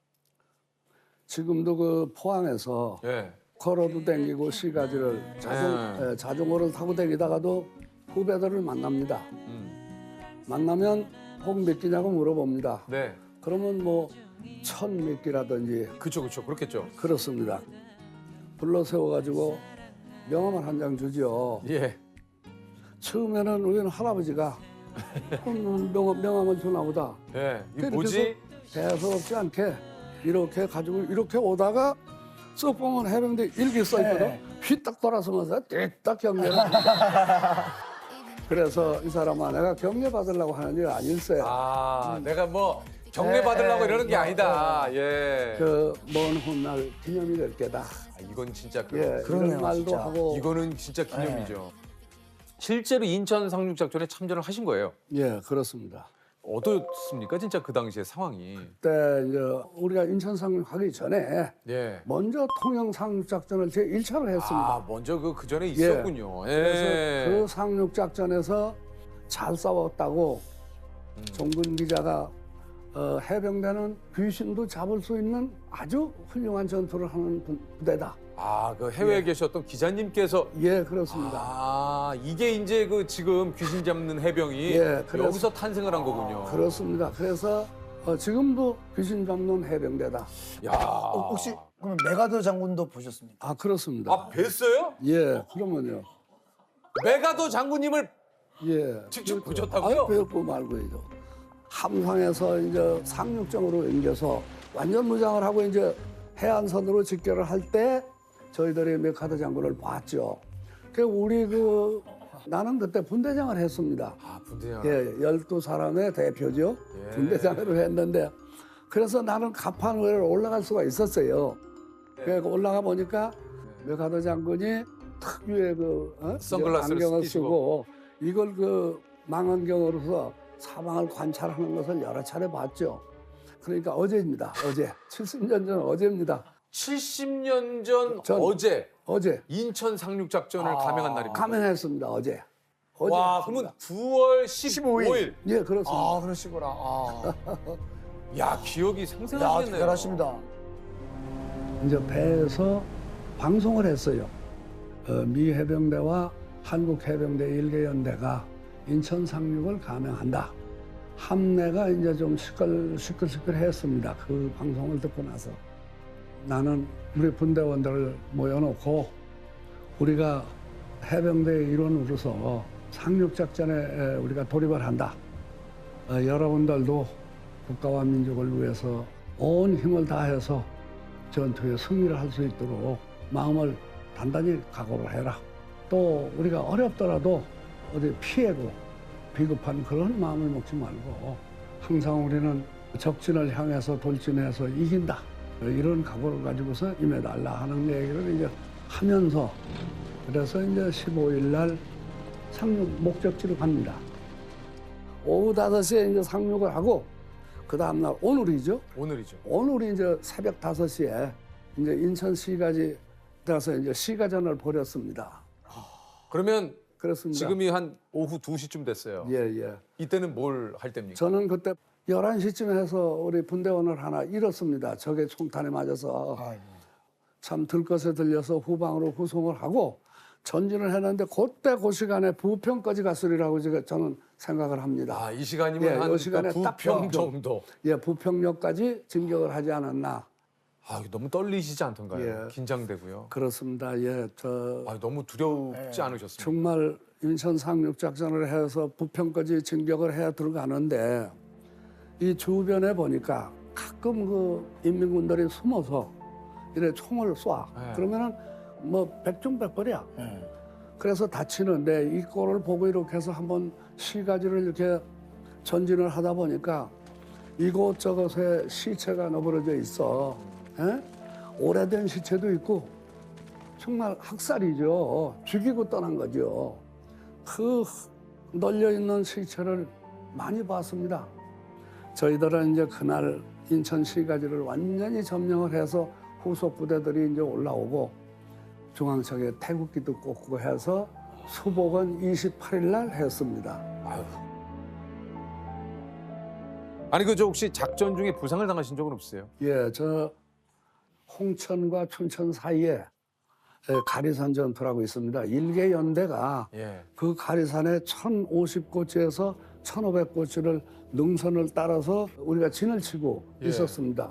지금도 그 포항에서 예. 걸어도 댕기고 시가지를 자전거를 타고 다니다가도 후배들을 만납니다. 만나면 혹 몇 기냐고 물어봅니다. 네. 그러면 뭐 1000몇 기라든지 그렇죠. 그렇겠죠. 그렇습니다. 불러 세워가지고 명함을 한 장 주죠. 예. 처음에는 우리는 할아버지가 명함을 주나 보다. 예. 이게 이렇게 뭐지? 대수롭지 않게 이렇게 가지고 이렇게 오다가 쓱 보면 해병대 일기 써 있거든. 휘딱 돌아서면서 띠딱 경례를 합니다. 그래서 이 사람아 내가 경례 받으려고 하는 일 아닐세. 내가 뭐 경례 받으려고 이러는 게 아니다. 예. 그 먼 훗날 기념이 될 게다. 이건 진짜 이런 말도 하고. 이거는 진짜 기념이죠. 실제로 인천 상륙 작전에 참전을 하신 거예요. 예, 그렇습니다. 어떻습니까? 진짜 그 당시에 상황이. 그때 이제 우리가 인천 상륙하기 전에 예. 먼저 통영 상륙 작전을 제 1차로 했습니다. 먼저 그 전에 있었군요. 예. 그래서 그 상륙 작전에서 잘 싸웠다고 종군 기자가 해병대는 귀신도 잡을 수 있는 아주 훌륭한 전투를 하는 부대다. 그 해외에 계셨던 기자님께서 예, 그렇습니다. 이게 이제 그 지금 귀신 잡는 해병이 예, 여기서 탄생을 한 거군요. 그렇습니다. 그래서 지금도 귀신 잡는 해병대다. 야. 혹시 그럼 메가더 장군도 보셨습니까? 그렇습니다. 뵀어요? 예, 그러면요. 메가더 장군님을 예. 직접 보셨다고요? 배웠고 말고요. 함상에서 이제 상륙정으로 옮겨서 완전 무장을 하고 이제 해안선으로 직결을 할 때 저희들이 메카더 장군을 봤죠. 우리 나는 그때 분대장을 했습니다. 분대장. 예, 12사람의 대표죠. 분대장으로 했는데 그래서 나는 갑판 위로 올라갈 수가 있었어요. 그래서 올라가 보니까 메카더 장군이 특유의 선글라스를 안경을 끼시고. 쓰고 이걸 망원경으로서 사방을 관찰하는 것을 여러 차례 봤죠. 그러니까 어제입니다. 어제. 70년 전 어제입니다. 70년 전 어제 인천 상륙 작전을 감행한 날입니다. 감행했습니다. 어제. 와, 그러면 9월 15일. 예, 그렇습니다. 그러시구나. 야, 기억이 생생하시겠네요. 대단하십니다. 이제 배에서 방송을 했어요. 미 해병대와 한국 해병대 1개 연대가 인천 상륙을 감행한다. 함내가 이제 좀 시끌시끌했습니다. 그 방송을 듣고 나서 나는 우리 분대원들을 모여놓고 우리가 해병대의 일원으로서 상륙작전에 우리가 돌입을 한다. 여러분들도 국가와 민족을 위해서 온 힘을 다해서 전투에 승리를 할 수 있도록 마음을 단단히 각오를 해라. 또 우리가 어렵더라도 어디 피해고 비급한 그런 마음을 먹지 말고 항상 우리는 적진을 향해서 돌진해서 이긴다. 이런 각오를 가지고서 임해달라 하는 얘기를 이제 하면서 그래서 이제 15일 날 상륙 목적지로 갑니다. 오후 5시에 이제 상륙을 하고 그 다음날 오늘이죠. 오늘이 이제 새벽 5시에 이제 인천시까지 가서 이제 시가전을 벌였습니다. 그러면 그렇습니다. 지금이 한 오후 2시쯤 됐어요. 예. 이때는 뭘 할 때입니까? 저는 그때 11시쯤 해서 우리 분대원을 하나 잃었습니다. 적의 총탄에 맞아서. 참 들것에 들려서 후방으로 후송을 하고 전진을 했는데 그때 그 시간에 부평까지 갔으리라고 저는 생각을 합니다. 이 시간이면 한 이 시간에 딱 부평 정도. 예, 부평역까지 진격을 하지 않았나. 너무 떨리시지 않던가요? 예. 긴장되고요. 그렇습니다. 예, 너무 두렵지 않으셨습니까? 정말 인천 상륙 작전을 해서 부평까지 진격을 해 들어가는데 이 주변에 보니까 가끔 그 인민군들이 숨어서 이래 총을 쏴. 그러면은 뭐 백중백벌이야. 그래서 다치는데 이 꼴을 보고 이렇게 해서 한번 시가지를 이렇게 전진을 하다 보니까 이곳저곳에 시체가 너부러져 있어. 오래된 시체도 있고 정말 학살이죠. 죽이고 떠난 거죠. 그 널려있는 시체를 많이 봤습니다. 저희들은 이제 그날 인천 시가지를 완전히 점령을 해서 후속 부대들이 이제 올라오고 중앙청에 태극기도 꽂고 해서 수복은 28일 날 했습니다. 아니 저 혹시 작전 중에 부상을 당하신 적은 없으세요? 예, 저 홍천과 춘천 사이에 가리산 전투라고 있습니다. 일개 연대가 그 가리산에 1,050고지에서 1,500고지를 능선을 따라서 우리가 진을 치고 있었습니다.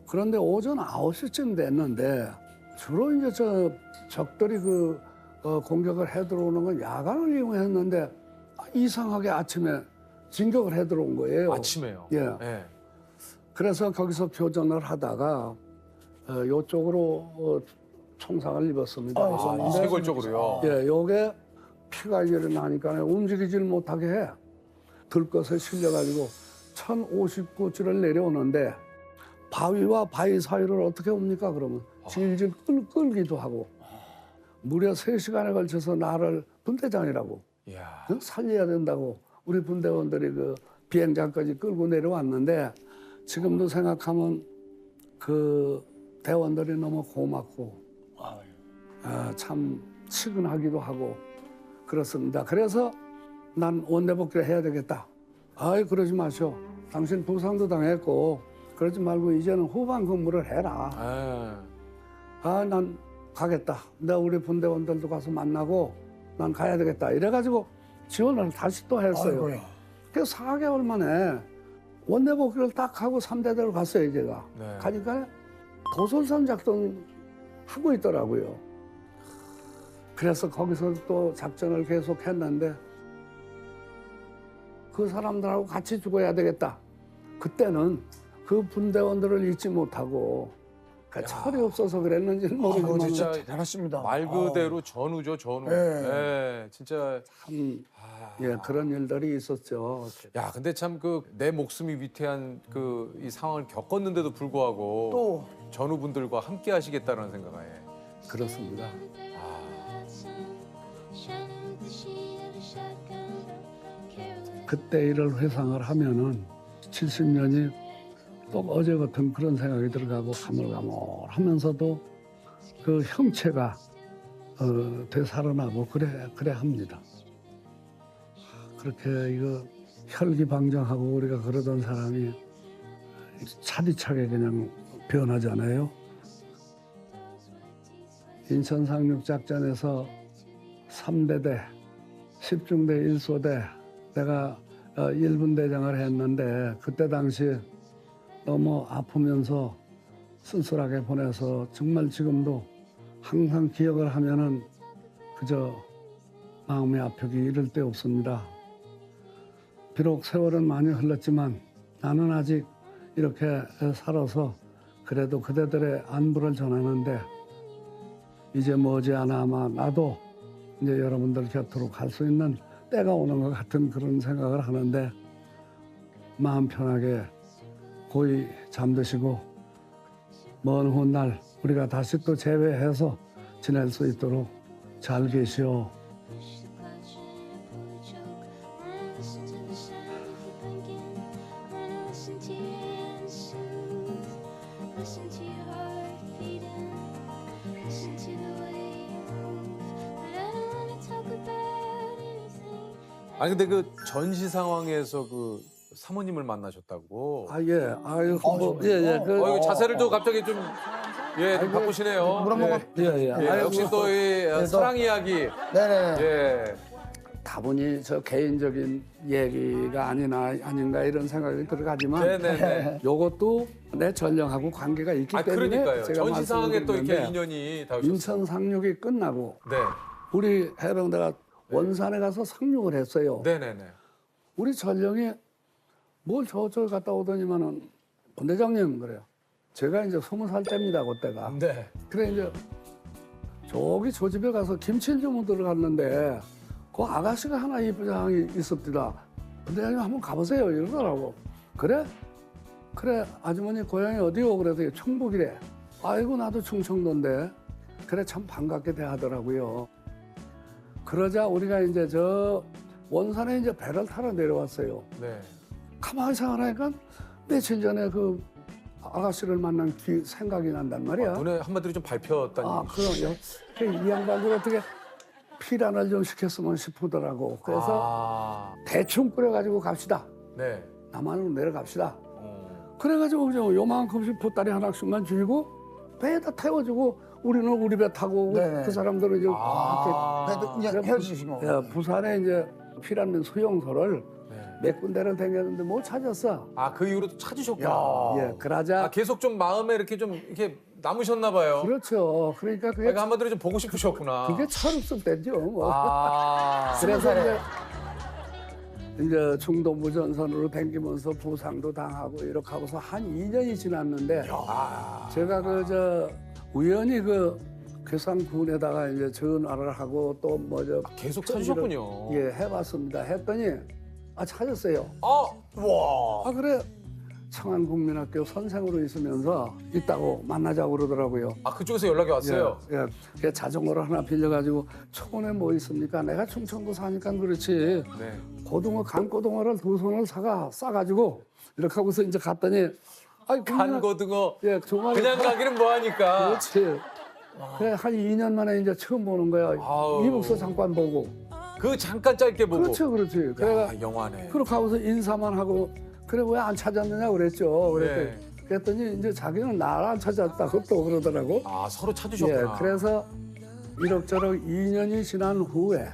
그런데 오전 9시쯤 됐는데 주로 이제 저 적들이 공격을 해 들어오는 건 야간을 이용했는데 이상하게 아침에 진격을 해 들어온 거예요. 아침에요? 예. 그래서 거기서 교전을 하다가 요쪽으로 총상을 입었습니다. 이 쇄골 쪽으로요. 예, 요게 피가 이렇게 나니까 움직이질 못하게 해. 들것에 실려가지고 1059치를 내려오는데 바위와 바위 사이를 어떻게 옵니까 그러면 질질 끌기도 하고 무려 3시간에 걸쳐서 나를 분대장이라고 이야. 살려야 된다고 우리 분대원들이 그 비행장까지 끌고 내려왔는데 지금도 생각하면 그 대원들이 너무 고맙고 참 측은하기도 하고 그렇습니다. 그래서 난 원내 복귀를 해야 되겠다. 아이 그러지 마시오. 당신 부상도 당했고 그러지 말고 이제는 후방 근무를 해라. 아 난 가겠다. 내가 우리 분대원들도 가서 만나고 난 가야 되겠다. 이래가지고 지원을 다시 또 했어요. 아이고야. 그래서 4개월 만에 원내 복귀를 딱 하고 3대대로 갔어요 제가. 네. 가니까 도솔선 작전 하고 있더라고요. 그래서 거기서 또 작전을 계속 했는데 그 사람들하고 같이 죽어야 되겠다. 그때는 그 분대원들을 잊지 못하고 철이 없어서 그랬는지는 모르지만 진짜 잘하십니다. 말 그대로 전우죠, 전우. 예. 예, 진짜. 참 예, 그런 일들이 있었죠. 야, 근데 참 그 내 목숨이 위태한 그 이 상황을 겪었는데도 불구하고 또 전우분들과 함께 하시겠다는 생각에. 그렇습니다. 그때 일을 회상을 하면은 70년이 또 어제 같은 그런 생각이 들어가고 가물가물하면서도 그 형체가 되살아나고 그래 합니다. 그렇게 이거 혈기방정하고 우리가 그러던 사람이 차디차게 그냥 변하잖아요. 인천 상륙작전에서 3대대 10중대 1소대 내가 1분 대장을 했는데 그때 당시 너무 아프면서 쓸쓸하게 보내서 정말 지금도 항상 기억을 하면은 그저 마음이 아프기 이를 데 없습니다. 비록 세월은 많이 흘렀지만 나는 아직 이렇게 살아서 그래도 그대들의 안부를 전하는데 이제 머지않아 아마 나도 이제 여러분들 곁으로 갈 수 있는 때가 오는 것 같은 그런 생각을 하는데 마음 편하게 고이 잠드시고 먼 훗날 우리가 다시 또 재회해서 지낼 수 있도록 잘 계시오. 아니 근데 그 전시 상황에서 그 사모님을 만나셨다고. 아 예, 아유 예. 이거 자세를 또 갑자기 좀 좀 바꾸시네요. 물 한 모금. 예. 역시 또 이 사랑 이야기. 네네. 예. 다분히 저 개인적인 얘기가 아닌가 이런 생각이 들어가지만 네네네. 요것도 내 전령하고 관계가 있기 때문에 그러니까요. 제가 전시 상황에 또 이렇게 말씀드리는데 인연이 닿으셨어요. 인천 상륙이 끝나고 네. 우리 해병대가 원산에 가서 상륙을 했어요. 네네네. 우리 전령이 뭘 저쪽 갔다 오더니만은 본대장님 그래요. 제가 이제 20살 때입니다 그때가. 네. 그래 이제 저기 저 집에 가서 김치를 좀 들어갔는데 그 아가씨가 하나 입장이 있었더라. 본대장님 한번 가보세요 이러더라고. 그래 아주머니 고향이 어디요? 그래서 충북이래. 아이고 나도 충청도인데. 그래 참 반갑게 대하더라고요. 그러자 우리가 이제 저 원산에 이제 배를 타러 내려왔어요. 네. 가만히 생각하니까 며칠 전에 그 아가씨를 만난 생각이 난단 말이야. 눈에 한마디로 좀 밟혔다니. 그럼요. 이 양반들 어떻게 피란을 좀 시켰으면 싶더라고. 그래서 대충 끓여가지고 갑시다. 네. 남한으로 내려갑시다. 그래가지고 그냥 요만큼씩 보따리 하나씩만 주고 배에다 태워주고 우리는 우리 배 타고 네네. 그 사람들은 이제 그래도 이제 헤어지시고. 예, 부산에 이제 피란면 수용소를 몇 군데를 다녔는데 못 찾았어. 그 이후로 또 찾으셨구나. 예, 그러자 계속 좀 마음에 이렇게 좀 이렇게 남으셨나 봐요. 그렇죠. 그러니까 그게 한마디로 좀 보고 싶으셨구나. 그게 철없을 때죠. 뭐. 아. 그래서 이제 이제 중동부 전선으로 댕기면서 부상도 당하고 이렇게 하고서 한 2년이 지났는데 제가 우연히 괴산군에다가 이제 전화를 하고 또 계속 찾으셨군요. 예, 해봤습니다. 했더니 찾았어요. 와. 그래. 청안국민학교 선생으로 있으면서 있다고 만나자고 그러더라고요. 그쪽에서 연락이 왔어요. 예, 예. 자전거를 하나 빌려가지고 초원에 뭐 있습니까? 내가 충청도 사니까 그렇지. 네. 고등어, 간고등어를 2손을 싸가지고 이렇게 하고서 이제 갔더니 간고등어. 예, 종아리 그냥 가기는 뭐하니까. 그렇지. 그래 한 2년 만에 이제 처음 보는 거야. 이북서 잠깐 보고. 그 잠깐 짧게 보고. 그렇지. 그래가 영화네. 그렇게 하고서 인사만 하고 그래 왜 안 찾았느냐 그랬죠. 네. 그랬더니 이제 자기는 나를 안 찾았다고 또 그러더라고. 서로 찾으셨구나. 예, 그래서 이럭저럭 2년이 지난 후에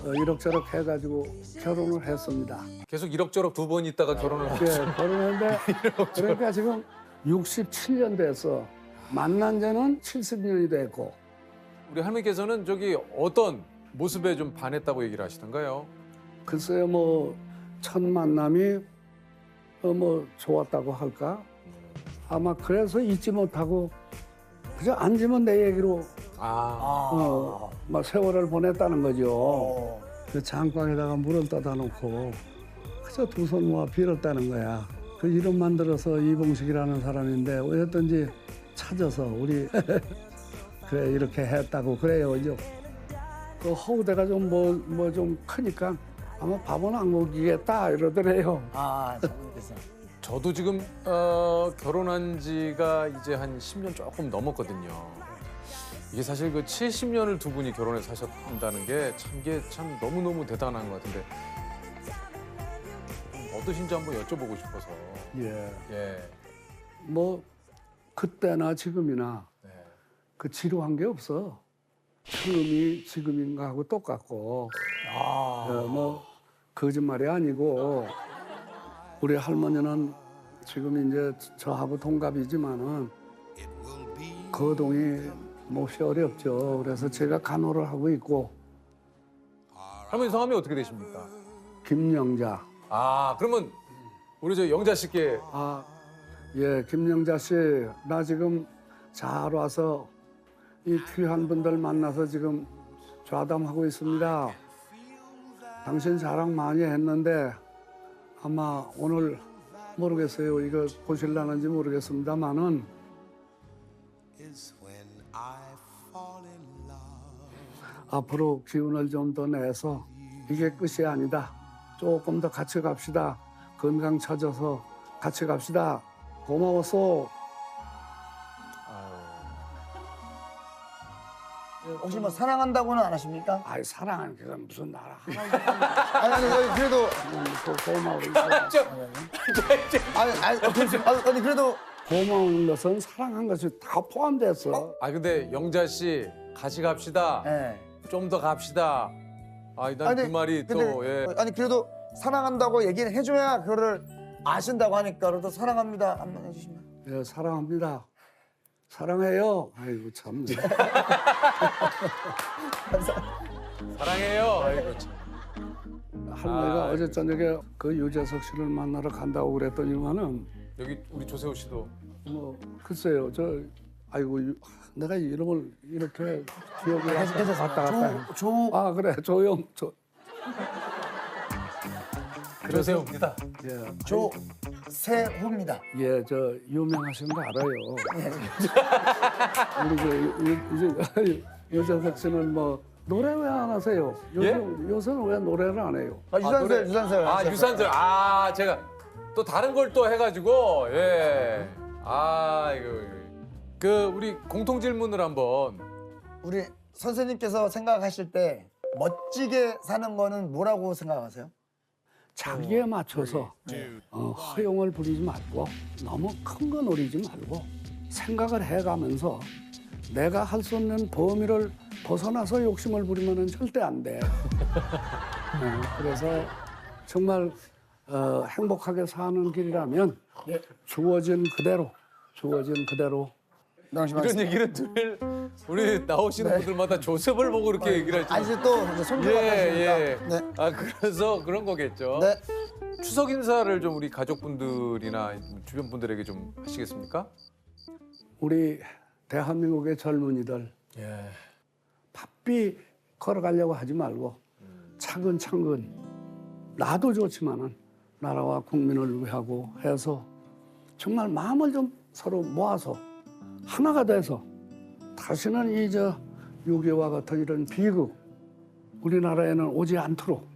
이럭저럭 해가지고 결혼을 했습니다. 계속 이럭저럭 2번 있다가 결혼을 하셨죠. 예, 결혼했는데 그러니까 지금 67년 돼서 만난 지는 70년이 됐고. 우리 할머니께서는 어떤 모습에 좀 반했다고 얘기를 하시던가요? 글쎄요, 첫 만남이 좋았다고 할까? 아마 그래서 잊지 못하고 그저 앉으면 내 얘기로 막 세월을 보냈다는 거죠. 그 장광에다가 물을 떠다 놓고 그저 2손 모아 빌었다는 거야. 그 이름만 들어서 이봉식이라는 사람인데 어쨌든지 찾아서 우리 그래 이렇게 했다고 그래요. 이제 그 허우대가 좀 좀 크니까 아마 밥은 안 먹이겠다 이러더래요. 장모님께서. 저도 지금 결혼한 지가 이제 한 10년 조금 넘었거든요. 이게 사실 그 70년을 두 분이 결혼해서 사셨다는 게 참 너무너무 대단한 것 같은데 어떠신지 한번 여쭤보고 싶어서. 예. 그때나 지금이나 그 지루한 게 없어. 처음이 지금인가 하고 똑같고. 거짓말이 아니고 우리 할머니는 지금 이제 저하고 동갑이지만은 거동이 몹시 어렵죠. 그래서 제가 간호를 하고 있고. 할머니 성함이 어떻게 되십니까? 김영자. 그러면 우리 영자 씨께. 예, 김영자 씨, 나 지금 잘 와서 이 귀한 분들 만나서 지금 좌담하고 있습니다. 당신 자랑 많이 했는데 아마 오늘 모르겠어요. 이거 보실라는지 모르겠습니다만은 앞으로 기운을 좀 더 내서 이게 끝이 아니다. 조금 더 같이 갑시다. 건강 찾아서 같이 갑시다. 고마웠어. 혹시 사랑한다고는 안 하십니까? 사랑하는 게 무슨 나라. 그래도 고마워. 그래도 고마운 것은 사랑한 것이 다 포함됐어. 근데 영자 씨 같이 갑시다. 좀 더 갑시다. 난 그 말이 또. 예. 그래도 사랑한다고 얘기를 해줘야 그거를 아신다고 하니까 그래도 사랑합니다 한번 해주시면. 예, 사랑합니다. 사랑해요. 아이고 참. 사랑해요. 아이고 참. 할머니가 어제 저녁에 그 유재석 씨를 만나러 간다고 그랬더니만은 여기 우리 조세호 씨도. 글쎄요. 내가 이름을 이렇게 기억이 왔다 갔다. 그래 조용. 조세호입니다. 예. 조세호입니다. 예, 유명하신 거 알아요. 우리 유재석 씨는 노래 왜 안 하세요? 요새는 왜 노래를 안 해요? 유산슬. 유산슬. 제가 또 다른 걸 또 해가지고. 예. 우리 공통 질문을 한번. 우리 선생님께서 생각하실 때 멋지게 사는 거는 뭐라고 생각하세요? 자기에 맞춰서 허용을 부리지 말고 너무 큰 거 노리지 말고 생각을 해가면서 내가 할 수 없는 범위를 벗어나서 욕심을 부리면 절대 안 돼. 그래서 정말 행복하게 사는 길이라면 주어진 그대로 이런 얘기를 늘 우리 나오시는 분들마다 조셉을 보고 그렇게 얘기를 하죠. 아니 이제 또 이제 손주가 하시니까. 네. 아 그래서 그런 거겠죠. 네. 추석 인사를 좀 우리 가족분들이나 주변 분들에게 좀 하시겠습니까? 우리 대한민국의 젊은이들 바삐 걸어가려고 하지 말고 차근차근 나도 좋지만은 나라와 국민을 위하고 해서 정말 마음을 좀 서로 모아서 하나가 돼서 다시는 이 6.25와 같은 이런 비극 우리나라에는 오지 않도록